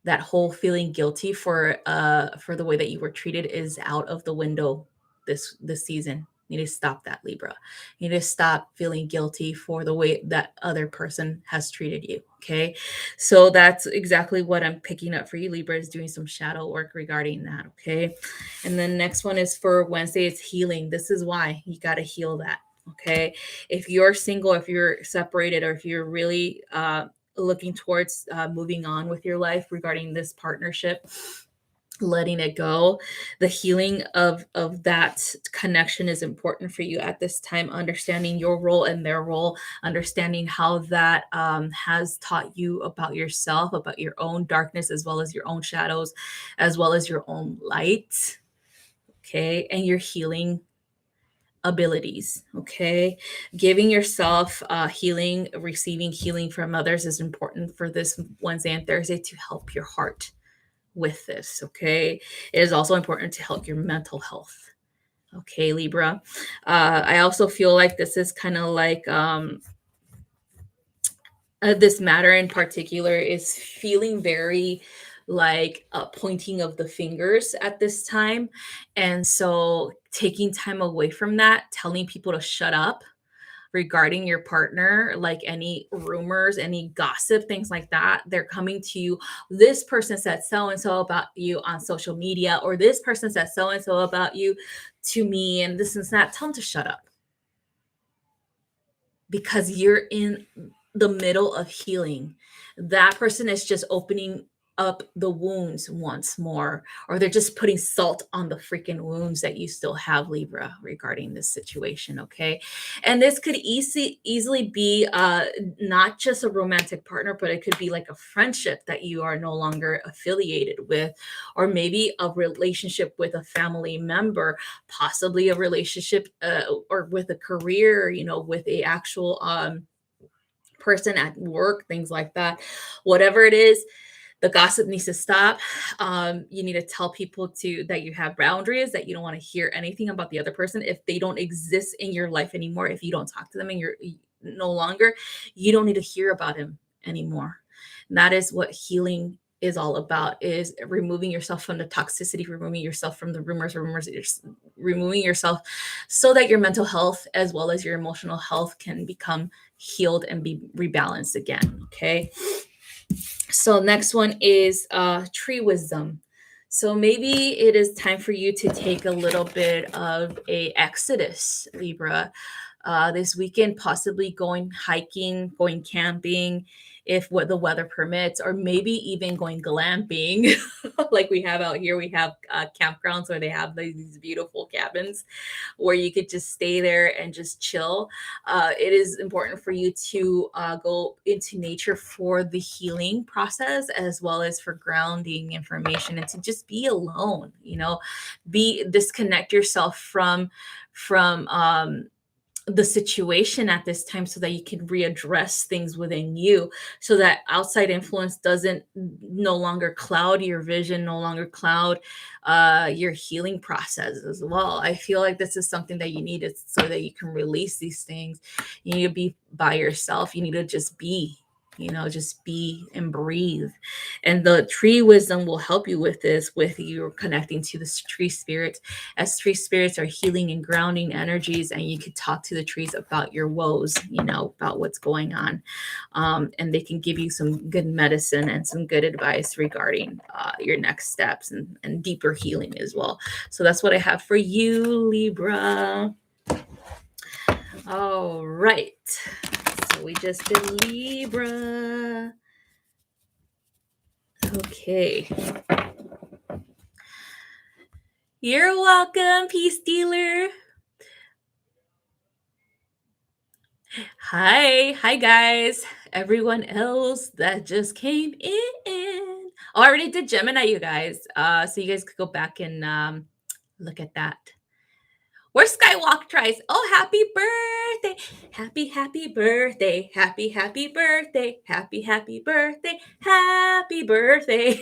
That whole feeling guilty for the way that you were treated is out of the window this season. You need to stop that, Libra. You need to stop feeling guilty for the way that other person has treated you. Okay. So that's exactly what I'm picking up for you, Libra, is doing some shadow work regarding that. Okay. And then next one is for Wednesday, it's healing. This is why you got to heal that. Okay. If you're single, if you're separated, or if you're really looking towards moving on with your life regarding this partnership, letting it go, the healing of that connection is important for you at this time. Understanding your role and their role, understanding how that has taught you about yourself, about your own darkness, as well as your own shadows, as well as your own light. Okay. And your healing abilities. Okay. Giving yourself healing, receiving healing from others is important for this Wednesday and Thursday to help your heart with this. Okay. It is also important to help your mental health. Okay, Libra. I also feel like this is kind of like this matter in particular is feeling very like a pointing of the fingers at this time. And so taking time away from that, telling people to shut up, regarding your partner, like any rumors, any gossip, things like that. They're coming to you. This person said so and so about you on social media, or this person said so and so about you to me, and this and that. Tell them to shut up, because you're in the middle of healing. That person is just opening up the wounds once more, or they're just putting salt on the freaking wounds that you still have, Libra, regarding this situation. Okay. And this could easily be not just a romantic partner, but it could be like a friendship that you are no longer affiliated with, or maybe a relationship with a family member, possibly a relationship or with a career, with a actual person at work, things like that. Whatever it is, the gossip needs to stop. You need to tell people that you have boundaries, that you don't want to hear anything about the other person. If they don't exist in your life anymore, if you don't talk to them and you're no longer, you don't need to hear about him anymore. And that is what healing is all about, is removing yourself from the toxicity, removing yourself from the rumors, removing yourself so that your mental health as well as your emotional health can become healed and be rebalanced again. Okay. So next one is tree wisdom. So maybe it is time for you to take a little bit of a exodus, Libra, this weekend, possibly going hiking, going camping, if what the weather permits, or maybe even going glamping, like we have out here. We have campgrounds where they have these beautiful cabins where you could just stay there and just chill. It is important for you to go into nature for the healing process, as well as for grounding information, and to just be alone, disconnect yourself from the situation at this time, so that you can readdress things within you, so that outside influence doesn't no longer cloud your vision, no longer cloud your healing process as well. I feel like this is something that you need, so that you can release these things. You need to be by yourself. You need to just be, just be and breathe. And the tree wisdom will help you with this, with you connecting to the tree spirits, as tree spirits are healing and grounding energies, and you could talk to the trees about your woes, about what's going on. And they can give you some good medicine and some good advice regarding your next steps, and deeper healing as well. So that's what I have for you, Libra. All right. So we just did Libra. Okay. You're welcome, Peace Dealer. Hi guys. Everyone else that just came in. Oh, I already did Gemini, you guys. So you guys could go back and look at that. Where's Skywalk tries? Oh, happy birthday. Happy birthday. Happy birthday. Happy birthday. Happy birthday.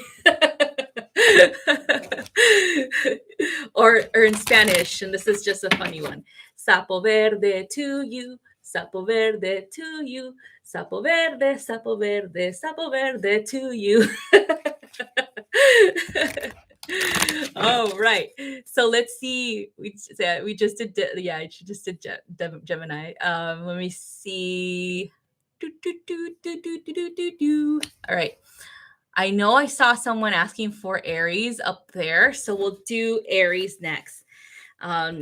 or in Spanish, and this is just a funny one. Sapo verde to you. Sapo verde to you. Sapo verde, sapo verde, sapo verde to you. Oh, right. So let's see. We just did, I just did Gemini. Let me see. All right. I know I saw someone asking for Aries up there, so we'll do Aries next. God,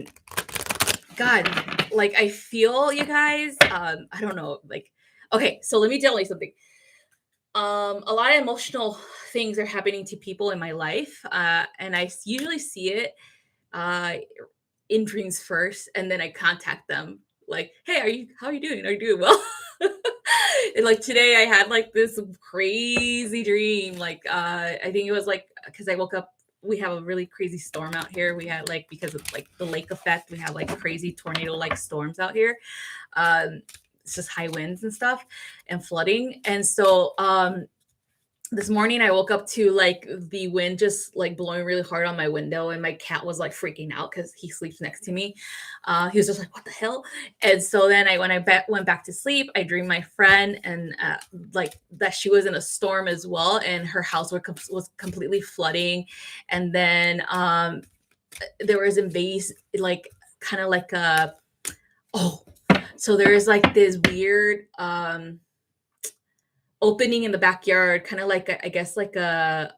like I feel you guys. I don't know. Like, okay, so let me tell you something. A lot of emotional things are happening to people in my life, and I usually see it in dreams first, and then I contact them like, hey, how are you doing? Are you doing well? And like today I had like this crazy dream, like I think it was like, because I woke up, we have a really crazy storm out here. We had like, because of like the lake effect, we have like crazy tornado like storms out here. It's just high winds and stuff and flooding. And so this morning I woke up to like the wind just like blowing really hard on my window, and my cat was like freaking out because he sleeps next to me. He was just like, what the hell? And so then when I went back to sleep, I dreamed my friend, and like that she was in a storm as well, and her house was completely flooding. And then there was like kind of like a So there's like this weird opening in the backyard, kind of like I guess like a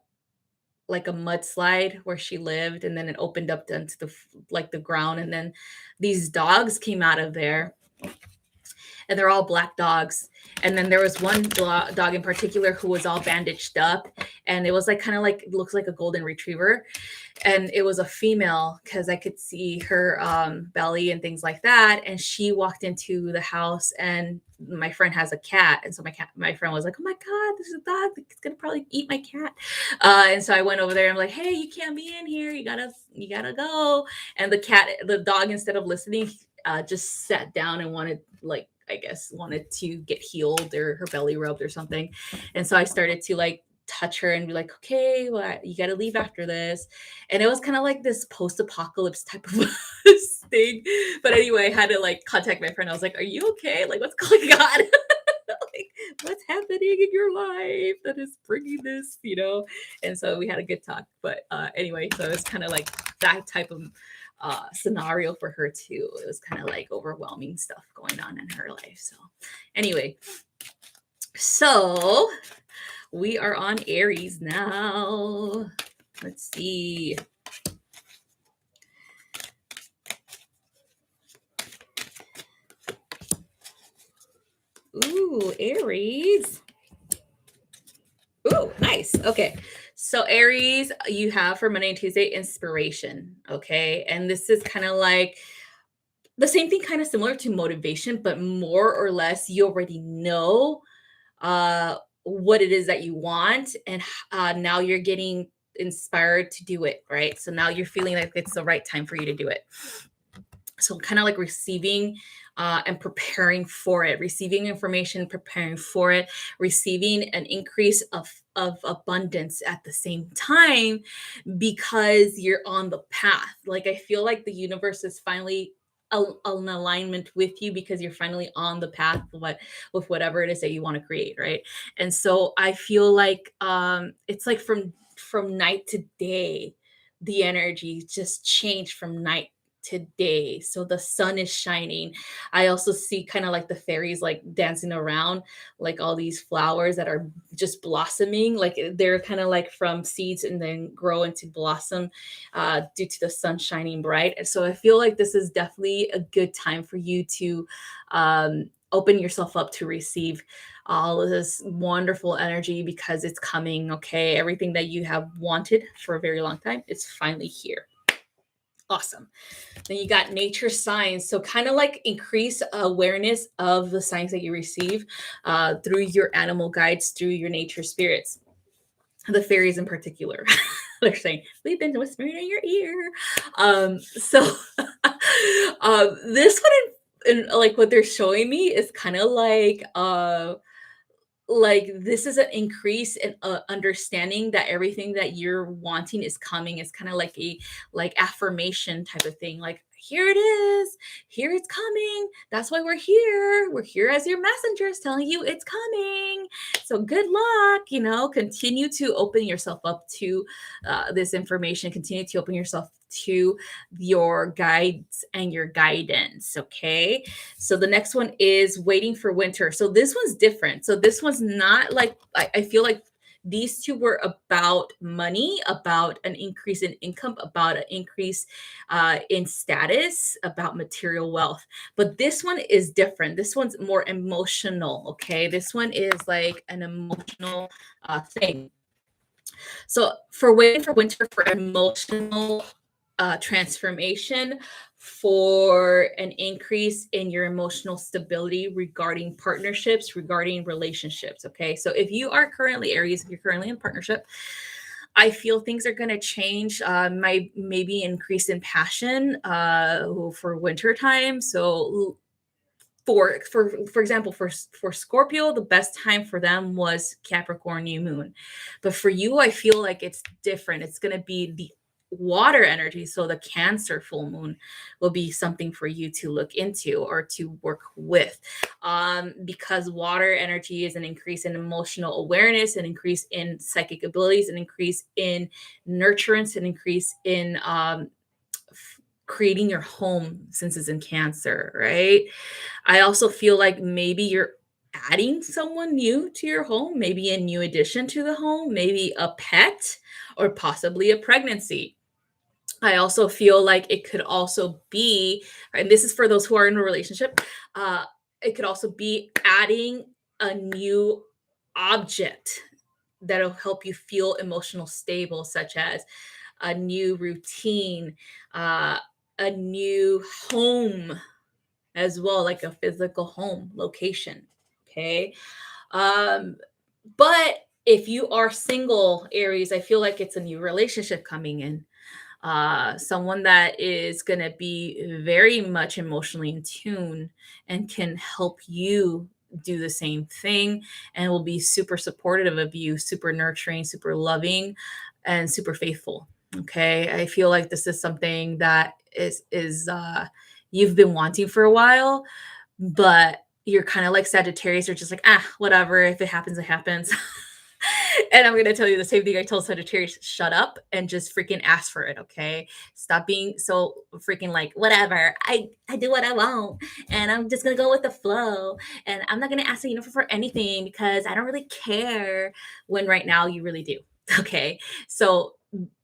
mudslide where she lived, and then it opened up into the ground, and then these dogs came out of there, and they're all black dogs. And then there was one dog in particular who was all bandaged up, and it was like kind of like looks like a golden retriever, and it was a female because I could see her belly and things like that. And she walked into the house, and my friend has a cat, and so my friend was like, "Oh my god, this is a dog! It's gonna probably eat my cat." And so I went over there. And I'm like, "Hey, you can't be in here. You gotta go." And the dog, instead of listening, just sat down and wanted like I guess wanted to get healed or her belly rubbed or something. And so I started to like touch her and be like, okay, well, you got to leave after this. And it was kind of like this post-apocalypse type of thing. But anyway, I had to like contact my friend. I was like, are you okay? Like, what's going on? Like, what's happening in your life that is bringing this, And so we had a good talk. But anyway, so it's kind of like that type of scenario for her too. It was kind of like overwhelming stuff going on in her life. So anyway, so we are on Aries now. Let's see. Ooh, Aries. Ooh, nice. Okay. So Aries, you have for Monday and Tuesday inspiration. Okay. And this is kind of like the same thing, kind of similar to motivation, but more or less you already know what it is that you want. And now you're getting inspired to do it. Right. So now you're feeling like it's the right time for you to do it. So kind of like receiving and preparing for it, receiving information, preparing for it, receiving an increase of abundance at the same time, because you're on the path. Like I feel like the universe is finally an alignment with you, because you're finally on the path with whatever it is that you want to create, right? And so I feel like it's like from night to day, the energy just changed from night today. So the sun is shining. I also see kind of like the fairies like dancing around, like all these flowers that are just blossoming. Like they're kind of like from seeds and then grow into blossom due to the sun shining bright. And so I feel like this is definitely a good time for you to open yourself up to receive all of this wonderful energy, because it's coming. Okay. Everything that you have wanted for a very long time, it's finally here. Awesome. Then you got nature signs. So kind of like increase awareness of the signs that you receive through your animal guides, through your nature spirits, the fairies in particular. They're saying, we've been whispering in your ear. So this one, in like what they're showing me is kind of like this is an increase in understanding that everything that you're wanting is coming. It's kind of like a like affirmation type of thing, like here it is, here it's coming, that's why we're here as your messengers telling you it's coming. So good luck, continue to open yourself up to this information, continue to open yourself to your guides and your guidance. Okay. So the next one is waiting for winter. So this one's different. So this one's not like, I feel like these two were about money, about an increase in income, about an increase in status, about material wealth. But this one is different. This one's more emotional. Okay. This one is like an emotional thing. So for waiting for winter, for emotional transformation, for an increase in your emotional stability regarding partnerships, regarding relationships. Okay. So if you are currently Aries, if you're currently in partnership, I feel things are going to change. Maybe increase in passion for winter time. So for example, for Scorpio, the best time for them was Capricorn new moon. But for you, I feel like it's different. It's going to be the water energy. So the Cancer full moon will be something for you to look into or to work with, because water energy is an increase in emotional awareness, an increase in psychic abilities, an increase in nurturance, an increase in creating your home since it's in Cancer, right? I also feel like maybe you're adding someone new to your home, maybe a new addition to the home, maybe a pet or possibly a pregnancy. I also feel like it could also be, and this is for those who are in a relationship, uh, it could also be adding a new object that'll help you feel emotional stable, such as a new routine, uh, a new home as well, like a physical home location. Okay. Um, but if you are single, Aries, I feel like it's a new relationship coming in, someone that is going to be very much emotionally in tune and can help you do the same thing and will be super supportive of you, super nurturing, super loving, and super faithful. Okay. I feel like this is something that is you've been wanting for a while, but you're kind of like Sagittarius, you're just like, ah, whatever. If it happens, it happens. And I'm gonna tell you the same thing I told Sagittarius: shut up and just freaking ask for it, okay? Stop being so freaking like, whatever. I do what I want, and I'm just gonna go with the flow, and I'm not gonna ask the universe for anything because I don't really care. When right now you really do, okay? So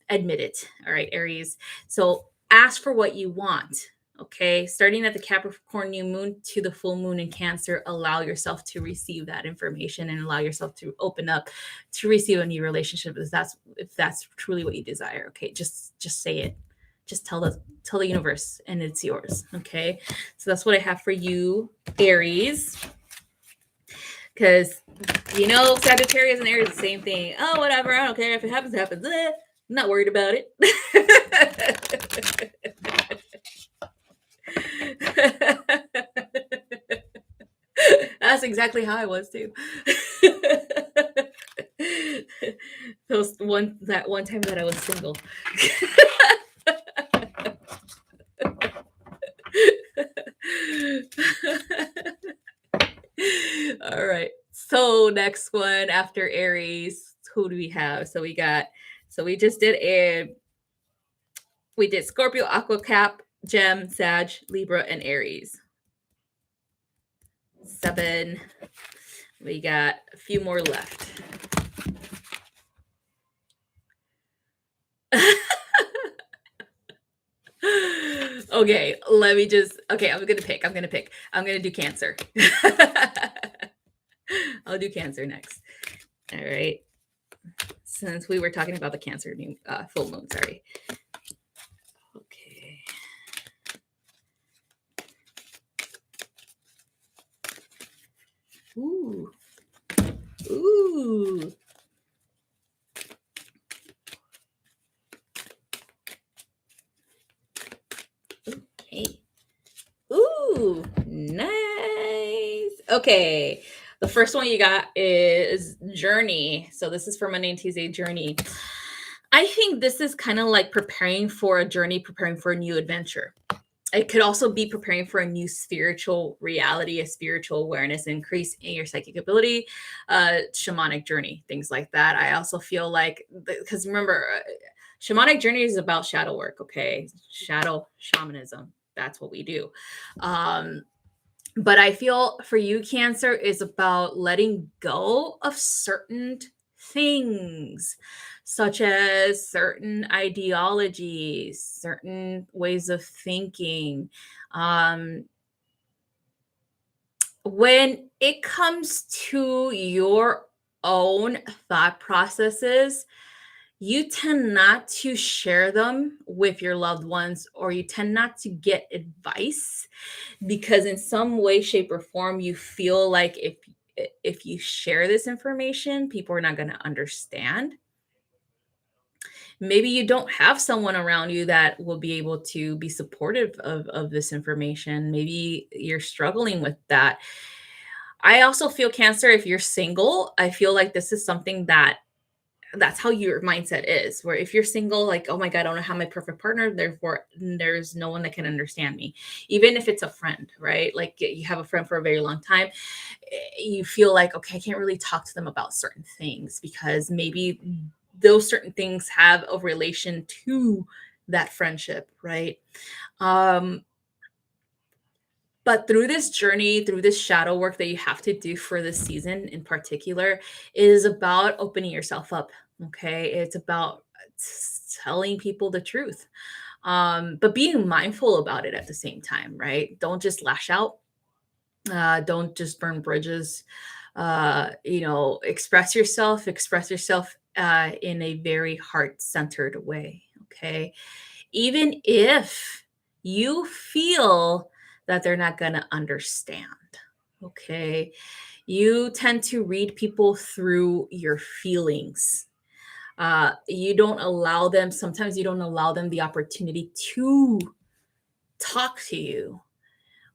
admit it, all right, Aries. So ask for what you want. Okay, starting at the Capricorn new moon to the full moon in Cancer, allow yourself to receive that information and allow yourself to open up to receive a new relationship if that's truly what you desire. Okay, just say it. Just tell the universe and it's yours. Okay, so that's what I have for you, Aries. Because Sagittarius and Aries are the same thing. Oh, whatever. I don't care if it happens. It happens. I'm not worried about it. That's exactly how I was too. That one time that I was single. All right. So next one after Aries, who do we have? So we did Scorpio, Aqua, Cap, Gem, Sag, Libra, and Aries. 7. We got a few more left. Okay, I'm gonna pick. I'm gonna do Cancer. I'll do Cancer next. All right. Since we were talking about the Cancer new full moon, sorry. Okay. Ooh. Ooh. Okay. Ooh, nice. Okay. The first one you got is Journey. So this is for Monday and Tuesday, Journey. I think this is kind of like preparing for a journey, preparing for a new adventure. It could also be preparing for a new spiritual reality, a spiritual awareness, increase in your psychic ability, shamanic journey, things like that. I also feel like, because remember, shamanic journey is about shadow work, okay? Shadow shamanism. That's what we do. But I feel for you, Cancer, is about letting go of certain things, such as certain ideologies, certain ways of thinking. When it comes to your own thought processes, you tend not to share them with your loved ones, or you tend not to get advice because in some way, shape, or form you feel like if you share this information, people are not going to understand. Maybe you don't have someone around you that will be able to be supportive of this information. Maybe you're struggling with that. I also feel, Cancer, if you're single, I feel like this is something that's how your mindset is, where if you're single, like, oh my god, I don't have my perfect partner, therefore there's no one that can understand me, even if it's a friend, right? Like you have a friend for a very long time, you feel like, okay, I can't really talk to them about certain things because maybe those certain things have a relation to that friendship, right? Um, but through this journey, through this shadow work that you have to do for this season in particular, is about opening yourself up. Okay. It's about telling people the truth, but being mindful about it at the same time, right? Don't just lash out. Don't just burn bridges. Express yourself in a very heart centered way. Okay. Even if you feel that they're not going to understand. Okay. You tend to read people through your feelings. Sometimes you don't allow them the opportunity to talk to you,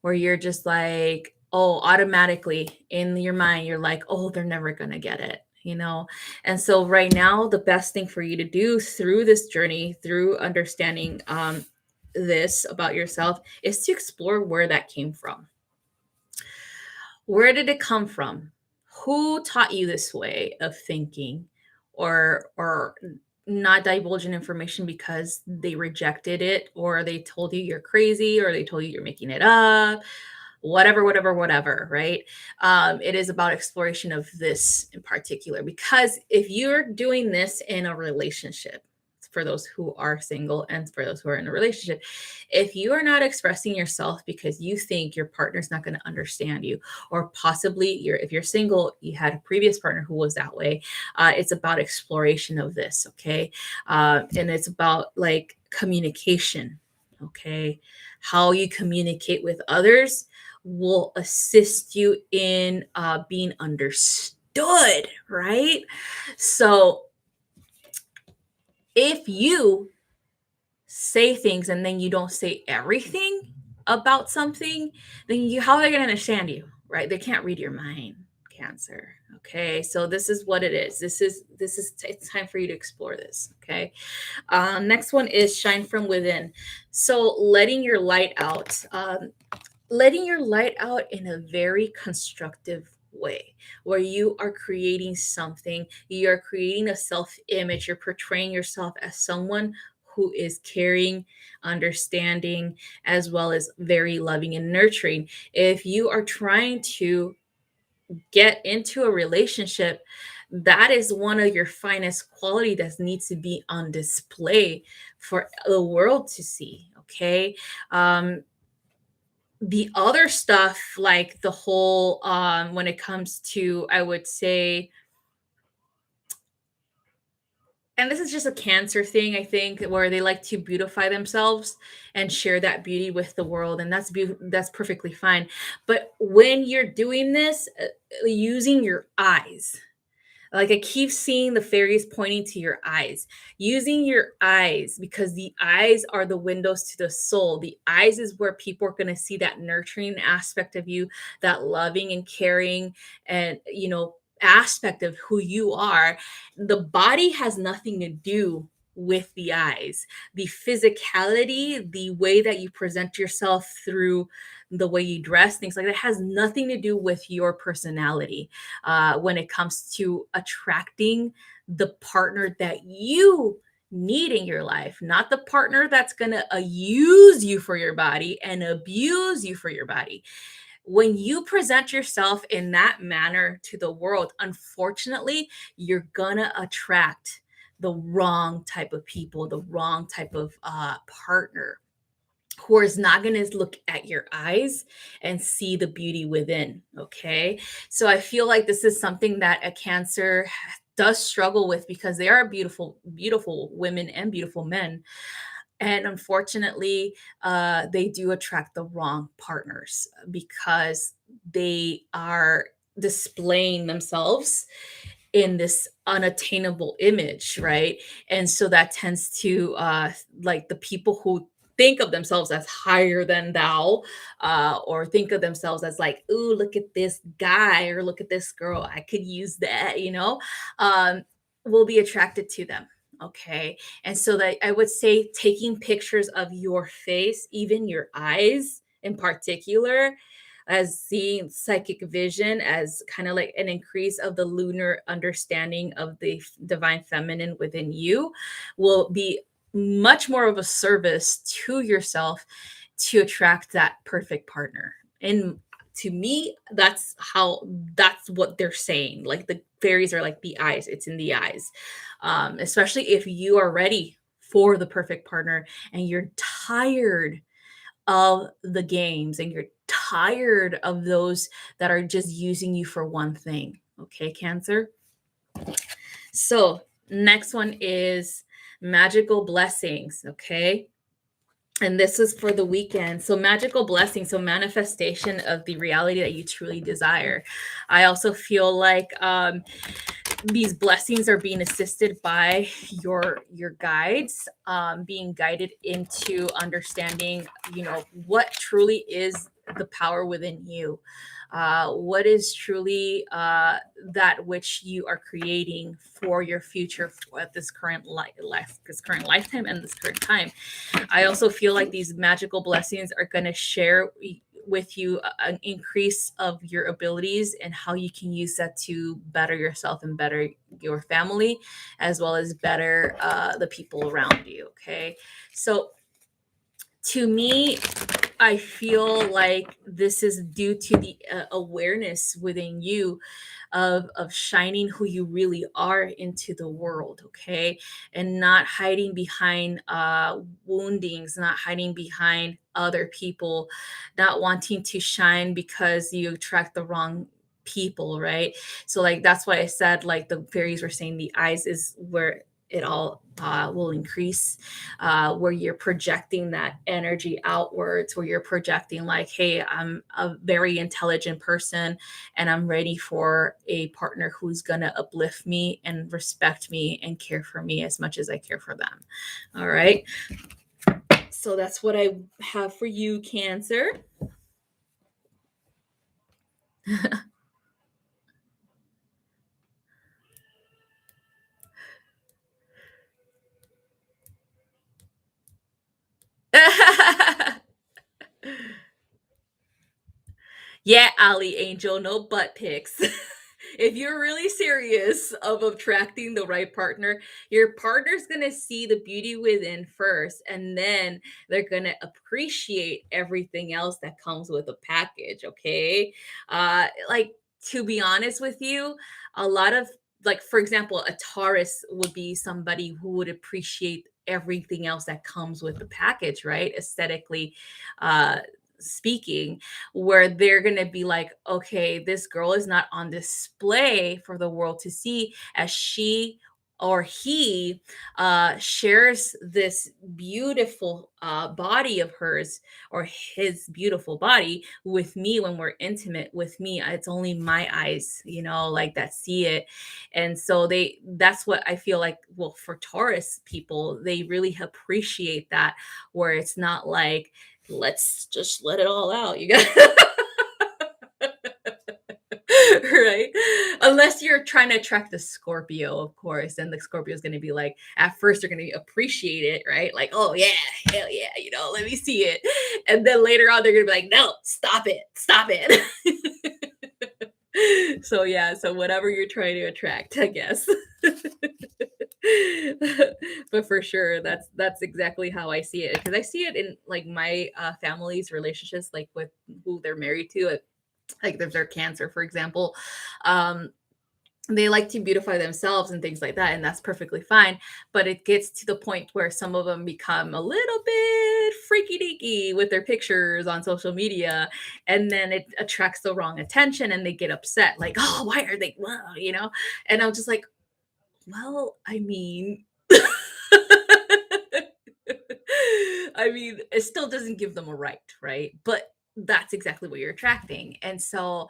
where you're just like, oh, automatically in your mind, you're like, oh, they're never going to get it, you know? And so, right now, the best thing for you to do through this journey, through understanding this about yourself, is to explore where that came from. Where did it come from? Who taught you this way of thinking, or not divulging information because they rejected it, or they told you you're crazy, or they told you you're making it up, whatever, right? It is about exploration of this in particular, because if you're doing this in a relationship, for those who are single and for those who are in a relationship, if you are not expressing yourself because you think your partner's not going to understand you, or possibly if you're single, you had a previous partner who was that way, it's about exploration of this. Okay. And it's about like communication. Okay. How you communicate with others will assist you in being understood, right? So if you say things and then you don't say everything about something, then how are they going to understand you, right? They can't read your mind, Cancer. Okay, so this is what it is. It's time for you to explore this. Okay, next one is shine from within. So letting your light out in a very constructive way, where you are creating something, you are creating a self image, you're portraying yourself as someone who is caring, understanding, as well as very loving and nurturing. If you are trying to get into a relationship, that is one of your finest quality that needs to be on display for the world to see. Okay. The other stuff, like the whole when it comes to, I would say, and this is just a Cancer thing, I think, where they like to beautify themselves and share that beauty with the world, and that's perfectly fine. But when you're doing this, using your eyes, like I keep seeing the fairies pointing to your eyes, using your eyes, because the eyes are the windows to the soul. The eyes is where people are going to see that nurturing aspect of you, that loving and caring and, aspect of who you are. The body has nothing to do with the eyes. The physicality, the way that you present yourself through the way you dress, things like that, has nothing to do with your personality when it comes to attracting the partner that you need in your life, not the partner that's going to use you for your body and abuse you for your body. When you present yourself in that manner to the world, unfortunately, you're going to attract the wrong type of people, the wrong type of partner, who is not going to look at your eyes and see the beauty within. Okay. So I feel like this is something that a Cancer does struggle with, because they are beautiful, beautiful women and beautiful men. And unfortunately, they do attract the wrong partners because they are displaying themselves in this unattainable image, right? And so that tends to like the people who think of themselves as higher than thou, or think of themselves as like, ooh, look at this guy, or look at this girl, I could use that, will be attracted to them. Okay. And so that I would say taking pictures of your face, even your eyes in particular, as seeing psychic vision as kind of like an increase of the lunar understanding of the divine feminine within you, will be much more of a service to yourself to attract that perfect partner. And to me, that's what they're saying. Like the fairies are like the eyes, it's in the eyes. Especially if you are ready for the perfect partner and you're tired of the games and you're tired of those that are just using you for one thing. Okay, Cancer? So, next one is magical blessings. Okay. And this is for the weekend. So, magical blessings, so manifestation of the reality that you truly desire. I also feel like these blessings are being assisted by your guides, being guided into understanding, what truly is the power within you, what is truly that which you are creating for your future at this current this current lifetime and this current time. I also feel like these magical blessings are going to share with you an increase of your abilities and how you can use that to better yourself and better your family, as well as better the people around you. Okay. So to me, I feel like this is due to the awareness within you of shining who you really are into the world, okay, and not hiding behind woundings, not hiding behind other people, not wanting to shine because you attract the wrong people, right? So like that's why I said like the fairies were saying the eyes is where it all will increase, where you're projecting that energy outwards, where you're projecting like, hey, I'm a very intelligent person and I'm ready for a partner who's going to uplift me and respect me and care for me as much as I care for them. All right. So that's what I have for you, Cancer. Yeah, Ali Angel, no butt pics. If you're really serious of attracting the right partner, your partner's gonna see the beauty within first, and then they're gonna appreciate everything else that comes with a package. Okay, like to be honest with you, a lot of like, for example, a Taurus would be somebody who would appreciate everything else that comes with the package, right? Aesthetically, uh, speaking, where they're going to be like, okay, this girl is not on display for the world to see, as she or he shares this beautiful body of hers, or his beautiful body with me. When we're intimate with me, it's only my eyes, like that see it. And so that's what I feel like, well, for Taurus people, they really appreciate that, where it's not like, let's just let it all out. You got right? Unless you're trying to attract the Scorpio, of course, and the Scorpio is going to be like, at first they're going to appreciate it, right? Like, oh yeah, hell yeah, let me see it. And then later on, they're going to be like, no, stop it, stop it. So yeah, so whatever you're trying to attract, I guess. But for sure, that's exactly how I see it, because I see it in like my family's relationships, like with who they're married to. Like if they're Cancer, for example, um, they like to beautify themselves and things like that, and that's perfectly fine. But it gets to the point where some of them become a little bit freaky deaky with their pictures on social media, and then it attracts the wrong attention and they get upset, like, oh, why are they, well, and I'm just like, well, I mean, I mean, it still doesn't give them a right? But that's exactly what you're attracting. And so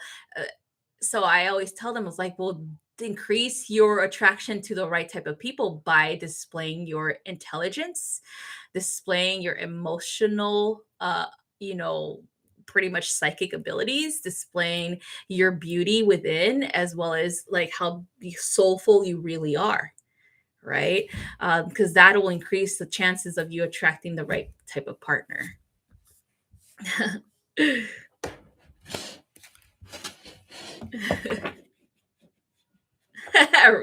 I always tell them, I was like, well, increase your attraction to the right type of people by displaying your intelligence, displaying your emotional, you know, pretty much psychic abilities, displaying your beauty within, as well as like how soulful you really are, right? Because that will increase the chances of you attracting the right type of partner.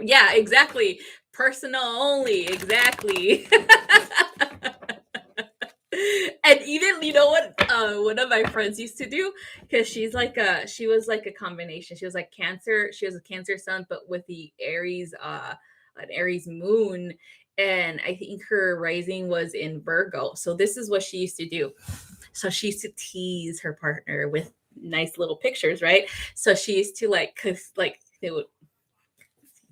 Yeah, exactly. Personal only, exactly. And even, you know what, one of my friends used to do, because she was like a combination. She was like Cancer. She was a Cancer sun, but with the Aries, an Aries moon. And I think her rising was in Virgo. So this is what she used to do. So she used to tease her partner with nice little pictures, right? So she used to like, cause like they would,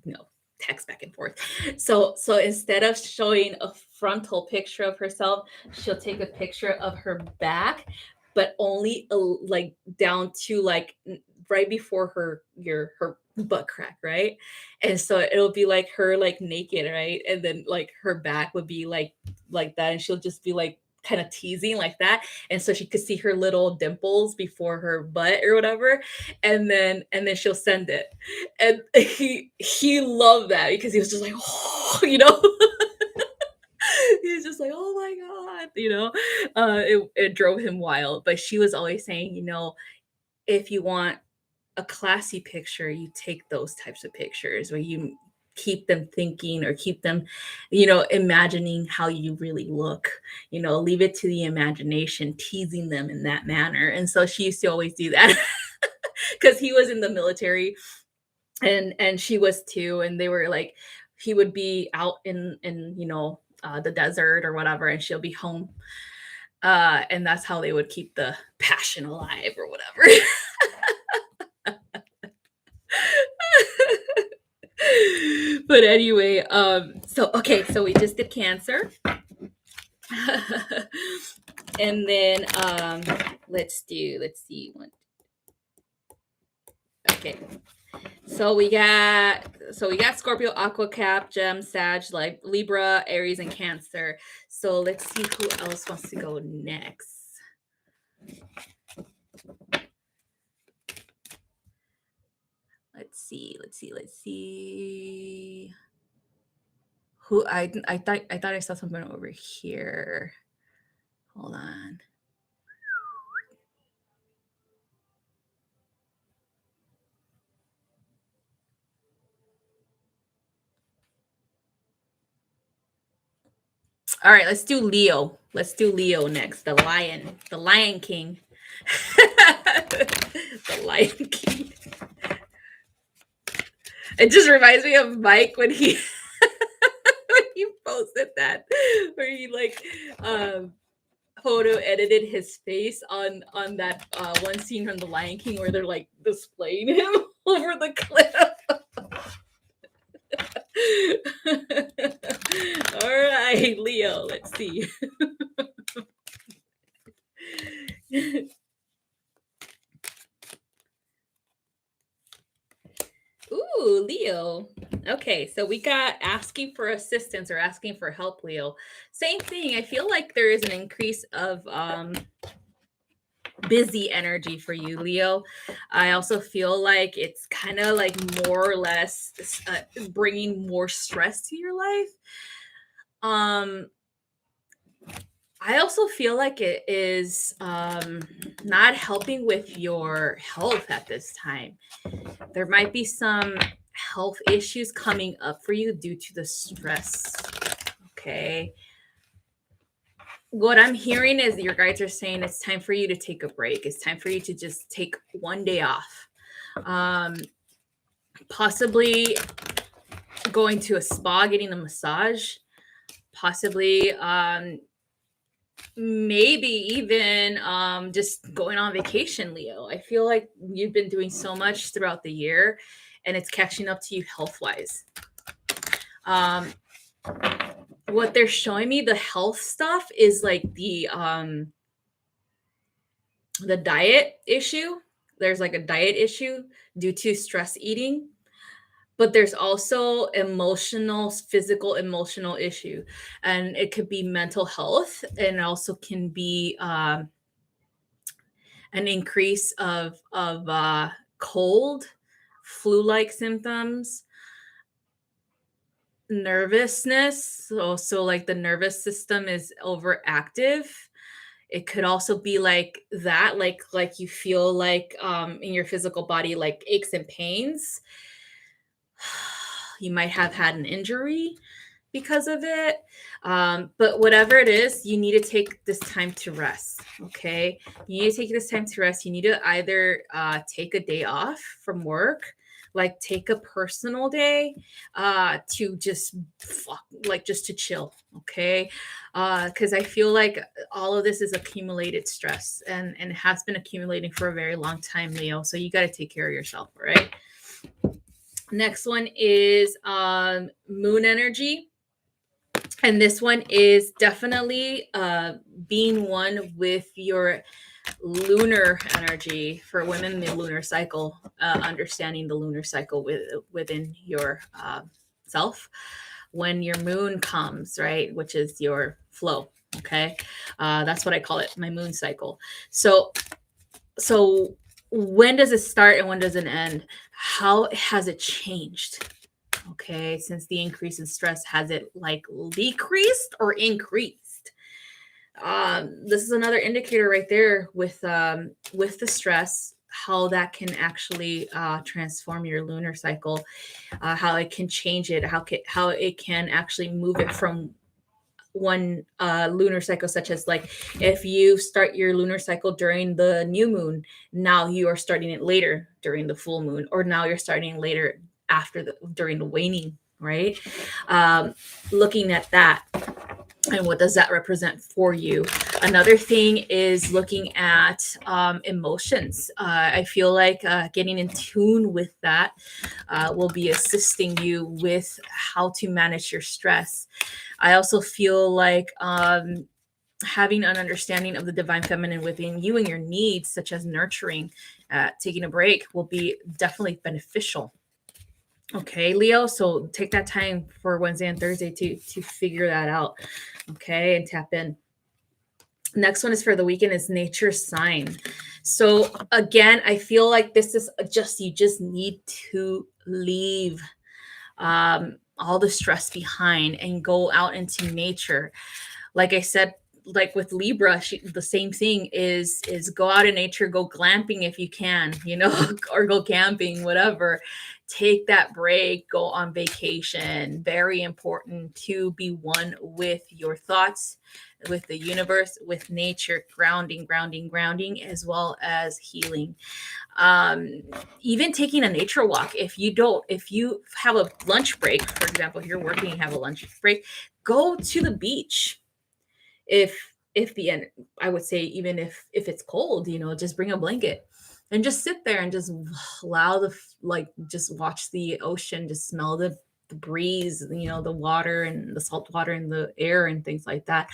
you know, text back and forth. So instead of showing a frontal picture of herself, she'll take a picture of her back, but only like down to like right before her butt crack, right? And so it'll be like her like naked, right? And then like her back would be like that, and she'll just be like kind of teasing like that, and so she could see her little dimples before her butt or whatever, and then she'll send it. And he loved that because he was just like, oh, you know. He was just like, oh my god, you know. It drove him wild, but she was always saying, you know, if you want a classy picture, you take those types of pictures where you keep them thinking or keep them, you know, imagining how you really look, you know, leave it to the imagination, teasing them in that manner. And so she used to always do that because he was in the military, and she was too, and they were like, he would be out in you know, the desert or whatever, and she'll be home, and that's how they would keep the passion alive or whatever. But anyway, so okay, so we just did Cancer. And then let's see one. Okay, so we got Scorpio, Aqua, Cap, Gem, Sag, like Libra, Aries, and Cancer. So let's see who else wants to go next. Let's see. Who I thought I saw someone over here. Hold on. All right, let's do Leo. Let's do Leo next. The Lion King. The Lion King. It just reminds me of Mike when he when he posted that, where he like photo edited his face on that one scene from The Lion King where they're like displaying him over the cliff. All right, Leo, let's see. Ooh, Leo. Okay, so we got asking for assistance or asking for help, Leo. Same thing. I feel like there is an increase of busy energy for you, Leo. I also feel like it's kind of like more or less bringing more stress to your life. I also feel like it is not helping with your health at this time. There might be some health issues coming up for you due to the stress. Okay. What I'm hearing is your guides are saying it's time for you to take a break. It's time for you to just take one day off. Possibly going to a spa, getting a massage, possibly maybe even just going on vacation, Leo. I feel like you've been doing so much throughout the year and it's catching up to you health wise. What they're showing me, the health stuff is like the diet issue. There's like a diet issue due to stress eating, but there's also physical emotional issue, and it could be mental health, and it also can be an increase of cold, flu-like symptoms, nervousness. So like the nervous system is overactive. It could also be like that, like you feel like in your physical body, like aches and pains. You might have had an injury. because of it. But whatever it is, you need to take this time to rest. Okay. You need to take this time to rest. You need to either take a day off from work, like take a personal day to just just to chill. Okay. Because I feel like all of this is accumulated stress and has been accumulating for a very long time, Leo. So you got to take care of yourself. All right. Next one is moon energy. And this one is definitely being one with your lunar energy. For women, the lunar cycle, understanding the lunar cycle within your self. When your moon comes, right, which is your flow. Okay. That's what I call it, my moon cycle. So when does it start and when does it end? How has it changed? Okay, since the increase in stress, has it like decreased or increased? This is another indicator right there with the stress, how that can actually transform your lunar cycle, how it can change it, how it can actually move it from one lunar cycle, such as like if you start your lunar cycle during the new moon, now you are starting it later during the full moon, or now you're starting later during the waning, right? Looking at that and what does that represent for you. Another thing is looking at emotions. I feel like getting in tune with that will be assisting you with how to manage your stress. I also feel like having an understanding of the divine feminine within you and your needs, such as nurturing, taking a break, will be definitely beneficial. Okay, Leo. So take that time for Wednesday and Thursday to figure that out. Okay, and tap in. Next one is for the weekend is nature sign. So again, I feel like this is you just need to leave all the stress behind and go out into nature. Like I said, like with Libra, the same thing is go out in nature, go glamping if you can, or go camping, whatever. Take that break, go on vacation. Very important to be one with your thoughts, with the universe, with nature, grounding, as well as healing. Even taking a nature walk. If you have a lunch break, for example, if you're working and have a lunch break, go to the beach. If the end, I would say, even if it's cold, just bring a blanket and just sit there and just allow just watch the ocean, just smell the breeze, the water and the salt water in the air and things like that.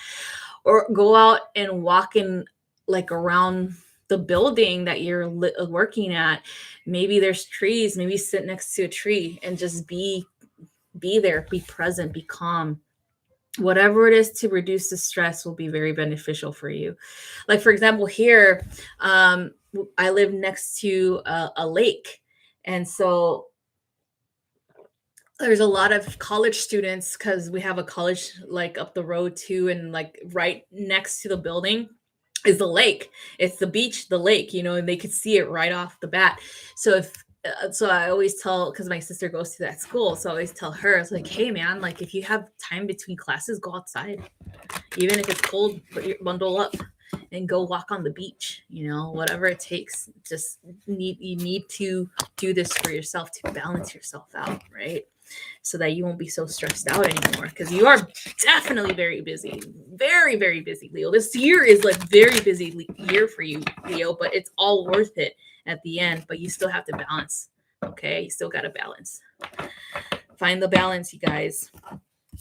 Or go out and walk in like around the building that you're working at. Maybe there's trees, maybe sit next to a tree and just be there, be present, be calm. Whatever it is to reduce the stress will be very beneficial for you. Like, for example, here, I live next to a lake. And so there's a lot of college students because we have a college like up the road too. And like right next to the building is the lake. It's the beach, the lake, and they could see it right off the bat. So I always tell, because my sister goes to that school, so I always tell her, it's like, hey man, like if you have time between classes, go outside. Even if it's cold, bundle up and go walk on the beach, whatever it takes. You need to do this for yourself to balance yourself out, right? So that you won't be so stressed out anymore, because you are definitely very busy, very, very busy, Leo. This year is like very busy year for you, Leo, but it's all worth it at the end. But you still have to balance. Okay, you still got to balance. Find the balance, you guys.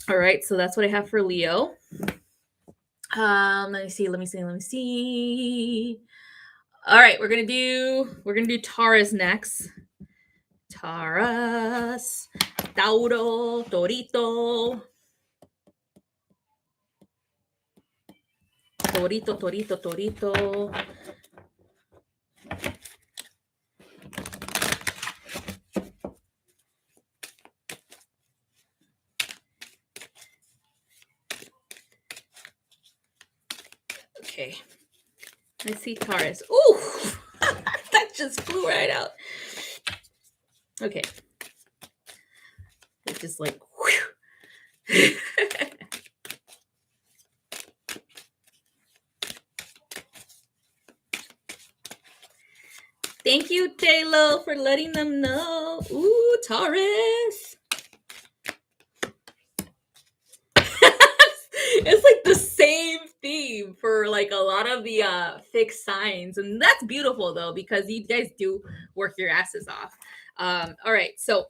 All right, so that's what I have for Leo. Let me see. All right, we're gonna do Taurus next. Taurus, Tauro, Torito. Okay, let's see Taurus. Ooh, that just flew right out. Okay, it's just like, whew. Thank you, J-Lo, for letting them know. Ooh, Taurus. It's like the same theme for like a lot of the fixed signs, and that's beautiful though, because you guys do work your asses off. All right, so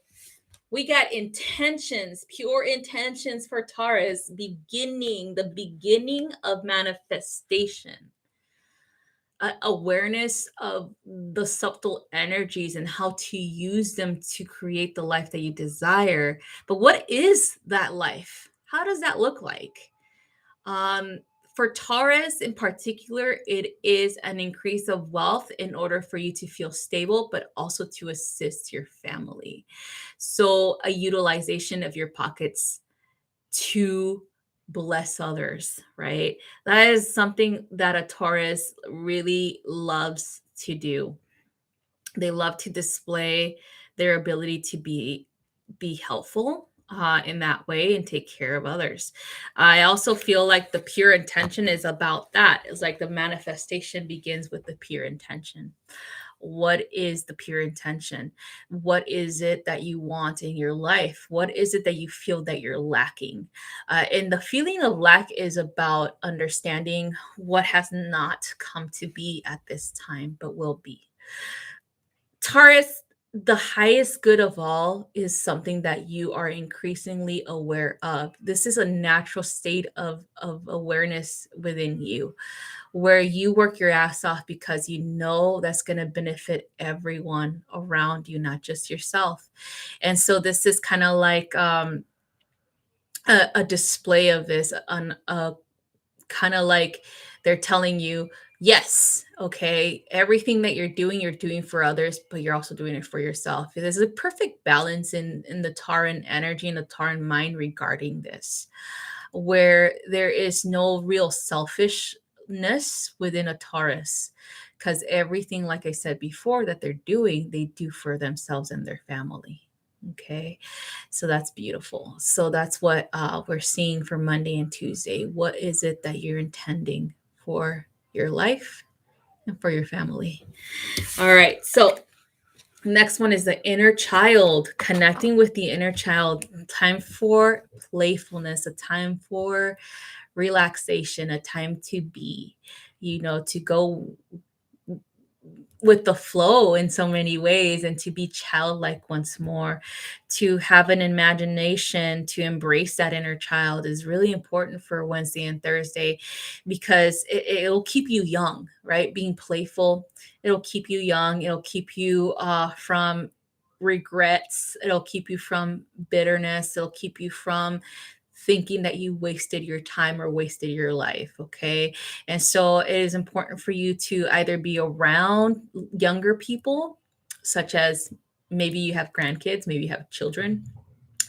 we got intentions, pure intentions for Taurus, the beginning of manifestation, awareness of the subtle energies and how to use them to create the life that you desire. But what is that life? How does that look like? Um, for Taurus in particular, it is an increase of wealth in order for you to feel stable, but also to assist your family. So, a utilization of your pockets to bless others, right? That is something that a Taurus really loves to do. They love to display their ability to be helpful in that way and take care of others. I also feel like the pure intention is about that. It's like the manifestation begins with the pure intention. What is the pure intention? What is it that you want in your life? What is it that you feel that you're lacking? And the feeling of lack is about understanding what has not come to be at this time, but will be. Taurus, the highest good of all is something that you are increasingly aware of. This is a natural state of awareness within you where you work your ass off because you know that's going to benefit everyone around you, not just yourself. And so this is kind of like a display of this, on a kind of like they're telling you, yes, okay, everything that you're doing for others, but you're also doing it for yourself. There's a perfect balance in the Tauran energy and the Tauran mind regarding this, where there is no real selfishness within a Taurus, because everything, like I said before, that they're doing, they do for themselves and their family. Okay, so that's beautiful. So that's what we're seeing for Monday and Tuesday. What is it that you're intending for your life and for your family? All right, so next one is the inner child, connecting with the inner child. Time for playfulness, a time for relaxation, a time to be, to go with the flow in so many ways and to be childlike once more, to have an imagination, to embrace that inner child is really important for Wednesday and Thursday, because it'll keep you young, right? Being playful, it'll keep you young, it'll keep you from regrets, it'll keep you from bitterness, it'll keep you from thinking that you wasted your time or wasted your life. Okay. And so it is important for you to either be around younger people, such as maybe you have grandkids, maybe you have children,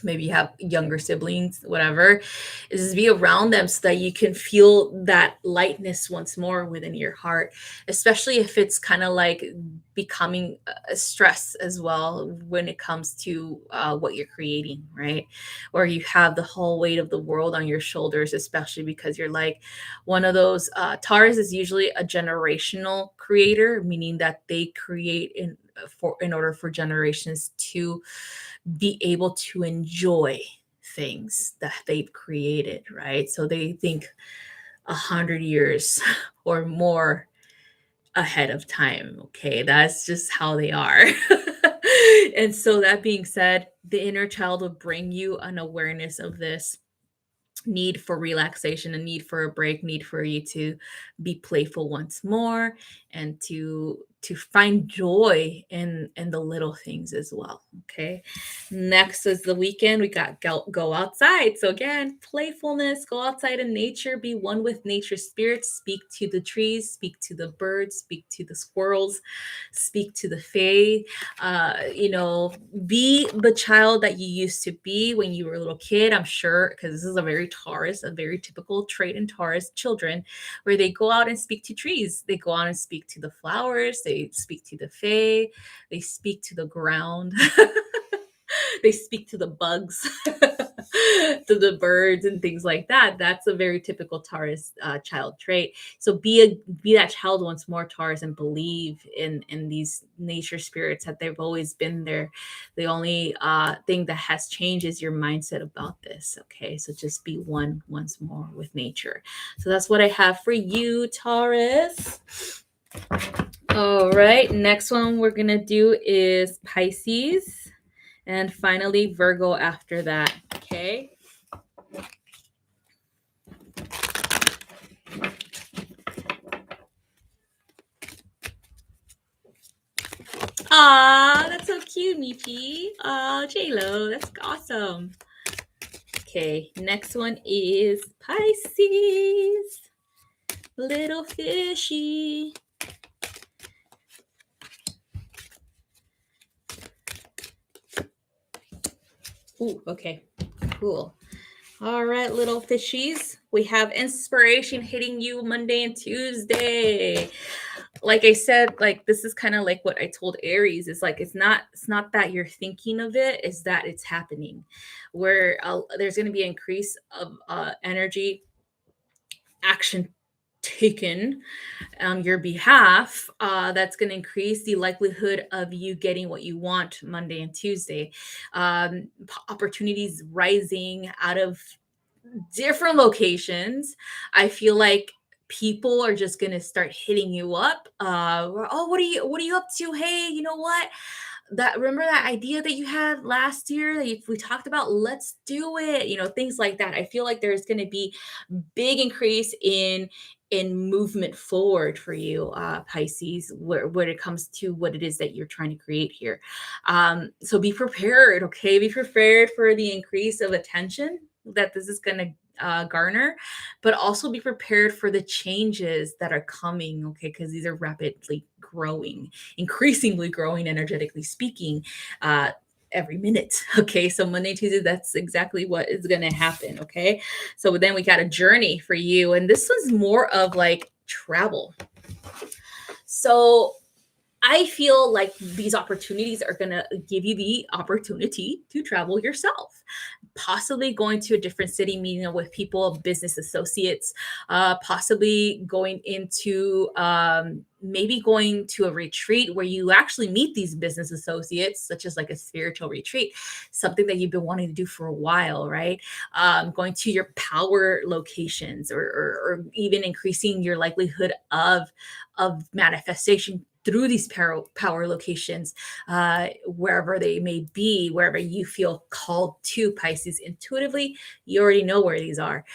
maybe you have younger siblings, whatever, is be around them so that you can feel that lightness once more within your heart, especially if it's kind of like becoming a stress as well when it comes to what you're creating, right? Or you have the whole weight of the world on your shoulders, especially because you're like one of those. Taurus is usually a generational creator, meaning that they create in order for generations to be able to enjoy things that they've created, right? So they think 100 years or more ahead of time. Okay, that's just how they are. And so that being said, the inner child will bring you an awareness of this need for relaxation, a need for a break, need for you to be playful once more, and to find joy in the little things as well. Okay, next is the weekend. We got go outside. So again, playfulness, go outside in nature, be one with nature's spirits, speak to the trees, speak to the birds, speak to the squirrels, speak to the fae. Be the child that you used to be when you were a little kid. I'm sure, because this is a very Taurus, a very typical trait in Taurus children, where they go out and speak to trees, they go out and speak to the flowers, they speak to the fae, they speak to the ground, they speak to the bugs. to the birds and things like that. That's a very typical Taurus child trait. So be that child once more, Taurus, and believe in these nature spirits, that they've always been there. The only thing that has changed is your mindset about this. Okay, so just be one once more with nature. So that's what I have for you, Taurus. All right, next one we're gonna do is Pisces, and finally Virgo after that. Okay. Aw, that's so cute, Michi. Aw, J-Lo, that's awesome. Okay, next one is Pisces. Little fishy. Ooh, okay, cool. All right, little fishies. We have inspiration hitting you Monday and Tuesday. Like I said, like this is kind of like what I told Aries. It's like it's not that you're thinking of it, it's that it's happening. Where there's going to be an increase of energy, action taken on your behalf, that's going to increase the likelihood of you getting what you want Monday and Tuesday. Opportunities rising out of different locations. I feel like people are just going to start hitting you up. Oh, what are you up to? Hey, you know what? That, remember that idea that you had last year that we talked about? Let's do it. Things like that. I feel like there's going to be big increase in movement forward for you, Pisces, where it comes to what it is that you're trying to create here. So be prepared. Okay, be prepared for the increase of attention that this is going to garner, but also be prepared for the changes that are coming. Okay, because these are rapidly growing, increasingly growing, energetically speaking, every minute. Okay, so Monday, Tuesday, that's exactly what is going to happen. Okay, so then we got a journey for you, and this was more of like travel. So I feel like these opportunities are going to give you the opportunity to travel yourself, possibly going to a different city, meeting with people, business associates, possibly going into maybe going to a retreat where you actually meet these business associates, such as like a spiritual retreat, something that you've been wanting to do for a while, right? Going to your power locations, or even increasing your likelihood of manifestation through these power locations, wherever they may be, wherever you feel called to, Pisces. Intuitively, you already know where these are.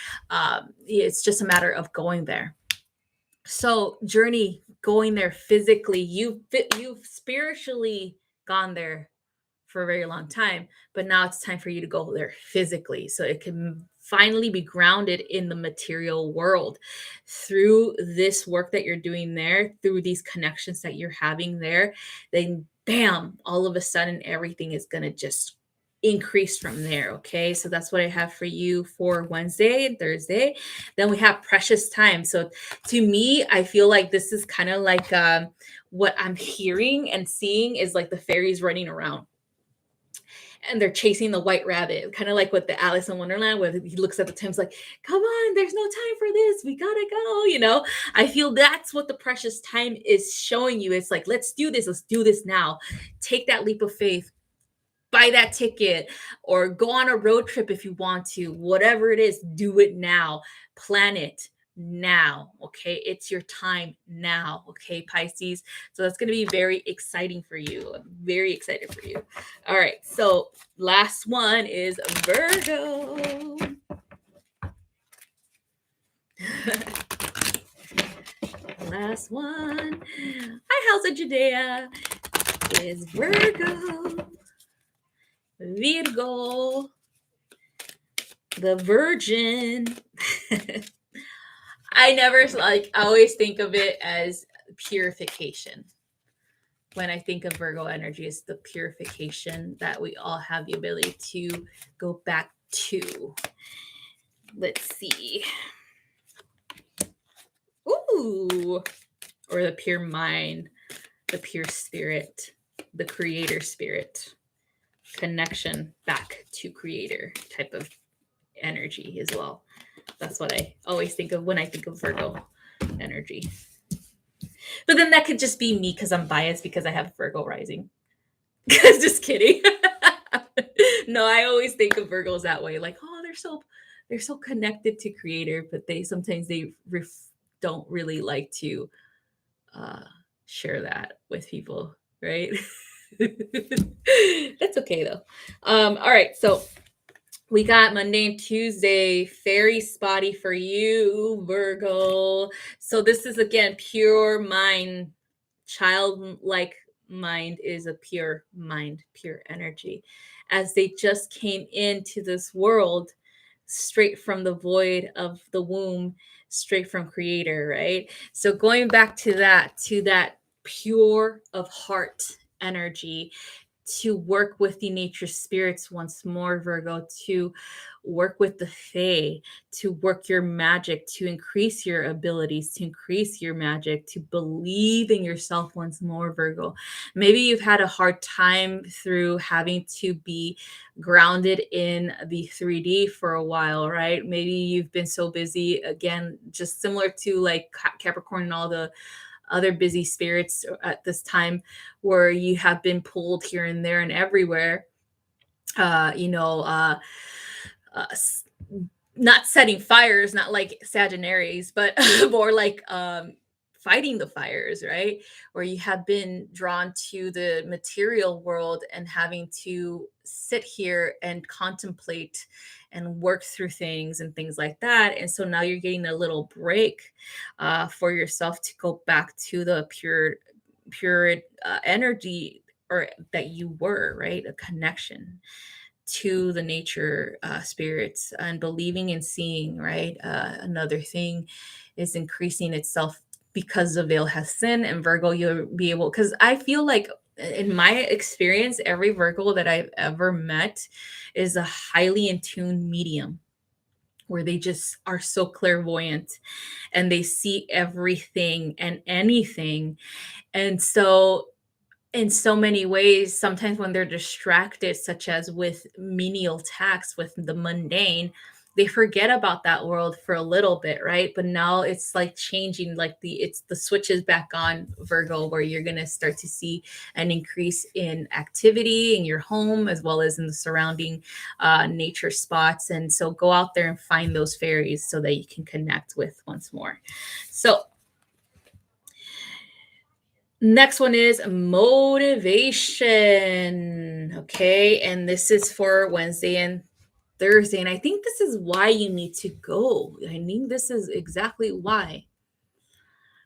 It's just a matter of going there. So journey, going there physically, you've spiritually gone there for a very long time, but now it's time for you to go there physically, so it can finally be grounded in the material world through this work that you're doing there, through these connections that you're having there. Then bam, all of a sudden everything is going to just increase from there. Okay, so that's what I have for you for Wednesday and Thursday. Then we have precious time. So to me, I feel like this is kind of like what I'm hearing and seeing is like the fairies running around, and they're chasing the white rabbit, kind of like with the Alice in Wonderland, where he looks at the Thames like, come on, there's no time for this, we gotta go. I feel that's what the precious time is showing you. It's like, let's do this now. Take that leap of faith, buy that ticket, or go on a road trip if you want to. Whatever it is, do it now. Plan it now. Okay, it's your time now. Okay, Pisces. So that's going to be very exciting for you. I'm very excited for you. All right, so last one is Virgo. Last one. Hi, House of Judea is Virgo. Virgo, the Virgin. I always think of it as purification. When I think of Virgo energy, it's the purification that we all have the ability to go back to. Let's see. Ooh, or the pure mind, the pure spirit, the creator spirit, connection back to creator type of energy as well. That's what I always think of when I think of Virgo energy. But then that could just be me because I'm biased because I have Virgo rising. Just kidding. No, I always think of Virgos that way. Like, oh, they're so connected to creator, but they sometimes don't really like to share that with people, right? That's okay though. All right, so we got Monday and Tuesday, very spotty for you, Virgo. So this is again pure mind, childlike mind is a pure mind, pure energy. As they just came into this world straight from the void of the womb, straight from creator, right? So going back to that pure of heart energy, to work with the nature spirits once more, Virgo, to work with the fae, to work your magic, to increase your abilities, to increase your magic, to believe in yourself once more, Virgo. Maybe you've had a hard time through having to be grounded in the 3D for a while, right? Maybe you've been so busy, again, just similar to like Capricorn and all the other busy spirits at this time, where you have been pulled here and there and everywhere, uh, you know, uh, uh, not setting fires, not like Sagittarius, but more like fighting the fires, right? Where you have been drawn to the material world and having to sit here and contemplate and work through things and things like that. And so now you're getting a little break for yourself to go back to the pure energy or that you were, right? A connection to the nature spirits and believing and seeing, right? Another thing is increasing itself because the veil has sin. And Virgo, you'll be able, because I feel like in my experience, every Virgo that I've ever met is a highly in tune medium, where they just are so clairvoyant and they see everything and anything. And so in so many ways, sometimes when they're distracted, such as with menial tasks, with the mundane, they forget about that world for a little bit, right? But now it's like changing, like the switch is back on, Virgo, where you're gonna start to see an increase in activity in your home as well as in the surrounding nature spots. And so go out there and find those fairies so that you can connect with once more. So next one is motivation. Okay. And this is for Wednesday and Thursday. And I think this is why you need to go. I think this is exactly why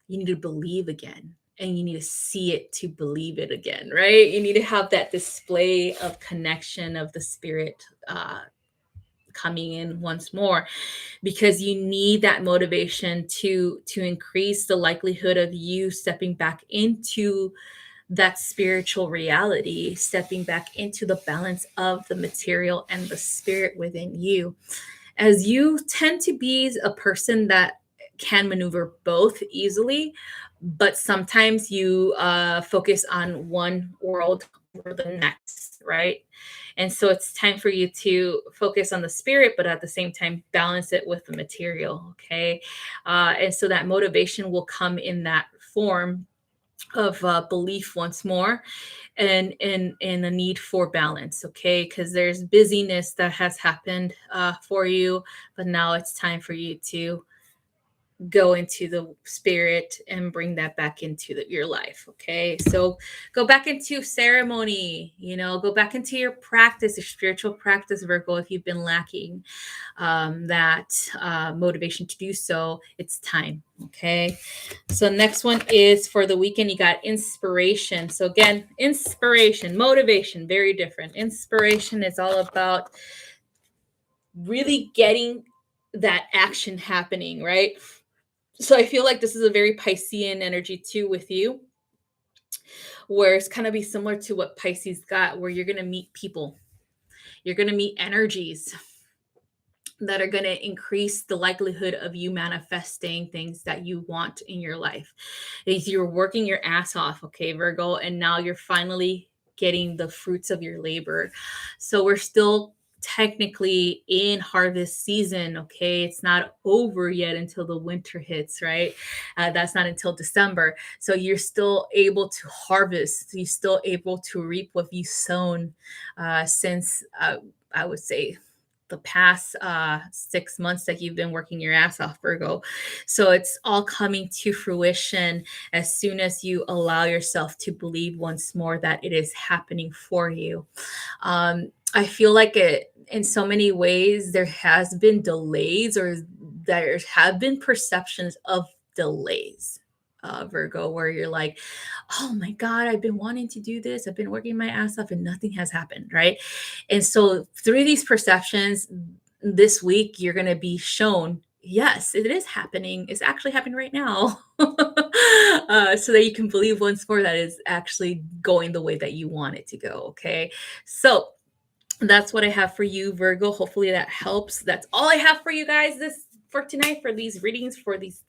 you need to believe again. And you need to see it to believe it again, right? You need to have that display of connection of the spirit coming in once more, because you need that motivation to increase the likelihood of you stepping back into that spiritual reality, stepping back into the balance of the material and the spirit within you, as you tend to be a person that can maneuver both easily, but sometimes you focus on one world or the next, right? And so it's time for you to focus on the spirit, but at the same time, balance it with the material. Okay. And so that motivation will come in that form of belief once more, and in a need for balance. Okay. Because there's busyness that has happened for you, but now it's time for you to go into the spirit and bring that back into your life. Okay. So go back into ceremony, go back into your practice, your spiritual practice, Virgo. If you've been lacking that motivation to do so, it's time. Okay. So next one is for the weekend. You got inspiration. So again, inspiration, motivation, very different. Inspiration is all about really getting that action happening, right? So I feel like this is a very Piscean energy too with you, where it's kind of be similar to what Pisces got, where you're going to meet people, you're going to meet energies that are going to increase the likelihood of you manifesting things that you want in your life. If you're working your ass off, okay, Virgo, and now you're finally getting the fruits of your labor. So we're still technically in harvest season. Okay, it's not over yet until the winter hits, right? That's not until December. So you're still able to harvest. You're still able to reap what you've sown since I would say the past 6 months that you've been working your ass off, Virgo. So it's all coming to fruition as soon as you allow yourself to believe once more that it is happening for you. I feel like it in so many ways there has been delays, or there have been perceptions of delays. Virgo, where you're like, oh my God, I've been wanting to do this. I've been working my ass off and nothing has happened, right? And so through these perceptions, this week you're going to be shown, yes, it is happening. It's actually happening right now. So that you can believe once more that it's actually going the way that you want it to go. Okay. So that's what I have for you, Virgo. Hopefully that helps. That's all I have for you guys this for tonight, for these readings, for these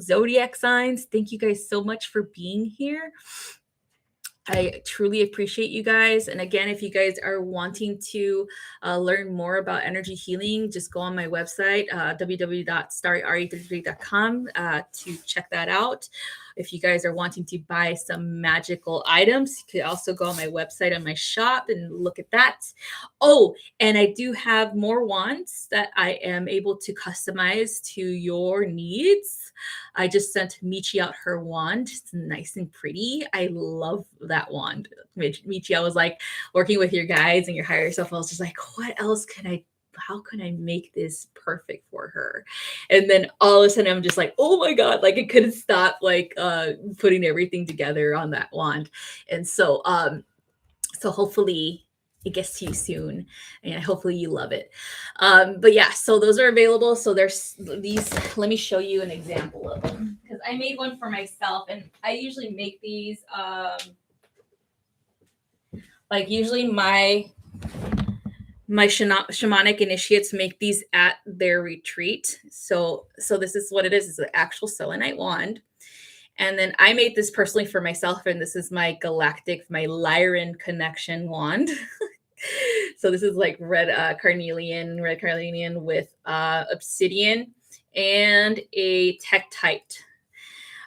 zodiac signs. Thank you guys so much for being here. I truly appreciate you guys. And again, if you guys are wanting to learn more about energy healing, just go on my website, www.StariAri33.com, to check that out. If you guys are wanting to buy some magical items, you could also go on my website on my shop and look at that. Oh, and I do have more wands that I am able to customize to your needs. I just sent Michi out her wand. It's nice and pretty. I love that wand. Michi, I was like working with your guides and your higher self. I was just like, what else can I, how can I make this perfect for her? And then all of a sudden I'm just like, oh my God, like I couldn't stop like putting everything together on that wand. And so hopefully it gets to you soon, and hopefully you love it. But yeah, so those are available. So there's these, let me show you an example of them, because I made one for myself, and I usually make these like usually my shamanic initiates make these at their retreat. So this is what it is. It's an actual selenite wand. And then I made this personally for myself, and this is my my Lyran connection wand. So this is like red carnelian with obsidian and a tektite.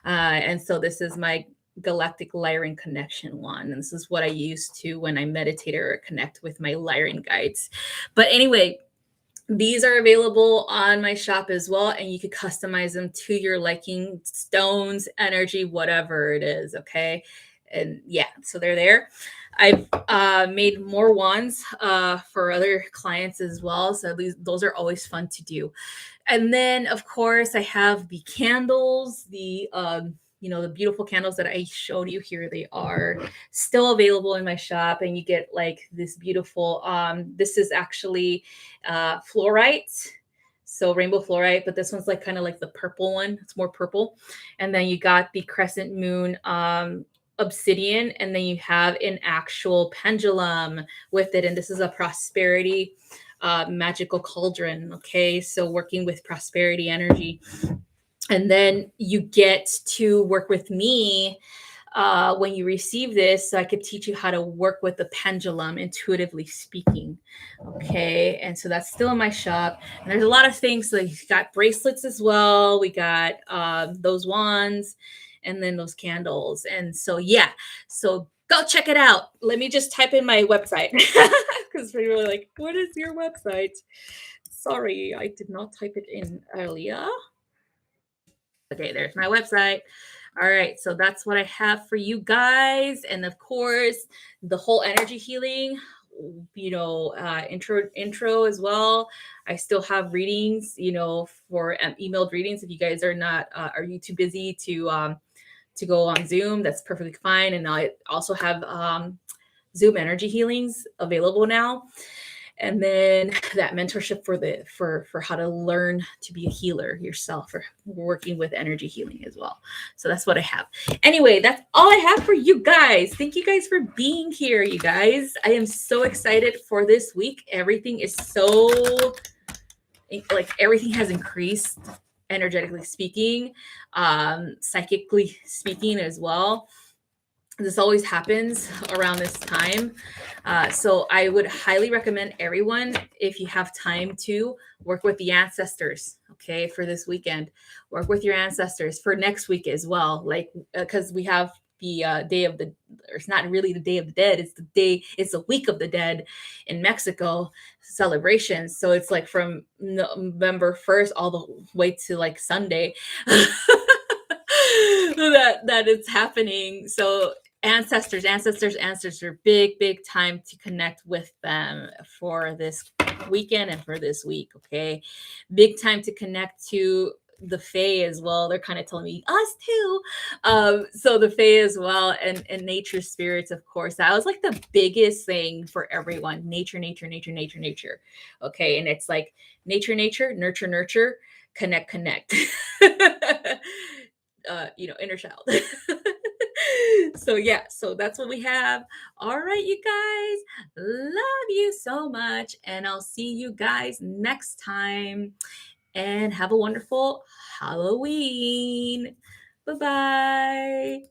And so this is my galactic Lyran connection wand. And this is what I use to when I meditate or connect with my Lyran guides. But anyway, these are available on my shop as well, and you could customize them to your liking, stones, energy, whatever it is. Okay. And yeah, so they're there. I've made more wands for other clients as well. So those are always fun to do. And then, of course, I have the candles, the the beautiful candles that I showed you here. They are still available in my shop, and you get like this beautiful, this is actually fluorite. So rainbow fluorite, but this one's like kind of like the purple one. It's more purple. And then you got the crescent moon obsidian, and then you have an actual pendulum with it. And this is a prosperity magical cauldron. Okay. So working with prosperity energy. And then you get to work with me when you receive this, so I could teach you how to work with the pendulum, intuitively speaking. Okay. And so that's still in my shop. And there's a lot of things. So you got bracelets as well. We got those wands and then those candles. And so, yeah. So go check it out. Let me just type in my website because people are like, what is your website? Sorry, I did not type it in earlier. Okay, there's my website. All right, so that's what I have for you guys. And of course, the whole energy healing, intro as well. I still have readings, for emailed readings. If you guys are you too busy to go on Zoom, that's perfectly fine. And I also have Zoom energy healings available now. And then that mentorship for how to learn to be a healer yourself, or working with energy healing as well. So that's what I have. Anyway, that's all I have for you guys. Thank you guys for being here, you guys. I am so excited for this week. Everything is so, like, everything has increased, energetically speaking, psychically speaking as well. This always happens around this time. So I would highly recommend everyone, if you have time, to work with the ancestors, okay, for this weekend. Work with your ancestors for next week as well. Like, because we have the day of the, or it's not really the Day of the Dead, it's the week of the dead in Mexico celebrations. So it's like from November 1st all the way to like Sunday. that it's happening. So ancestors, big time to connect with them for this weekend and for this week. Okay, big time to connect to the Fae as well. They're kind of telling me us too. So the Fae as well, and nature spirits, of course. That was like the biggest thing for everyone. Nature. Okay, and it's like nature, nurture, connect. Inner child. So yeah, so that's what we have. All right, you guys, love you so much, and I'll see you guys next time, and have a wonderful Halloween. Bye bye.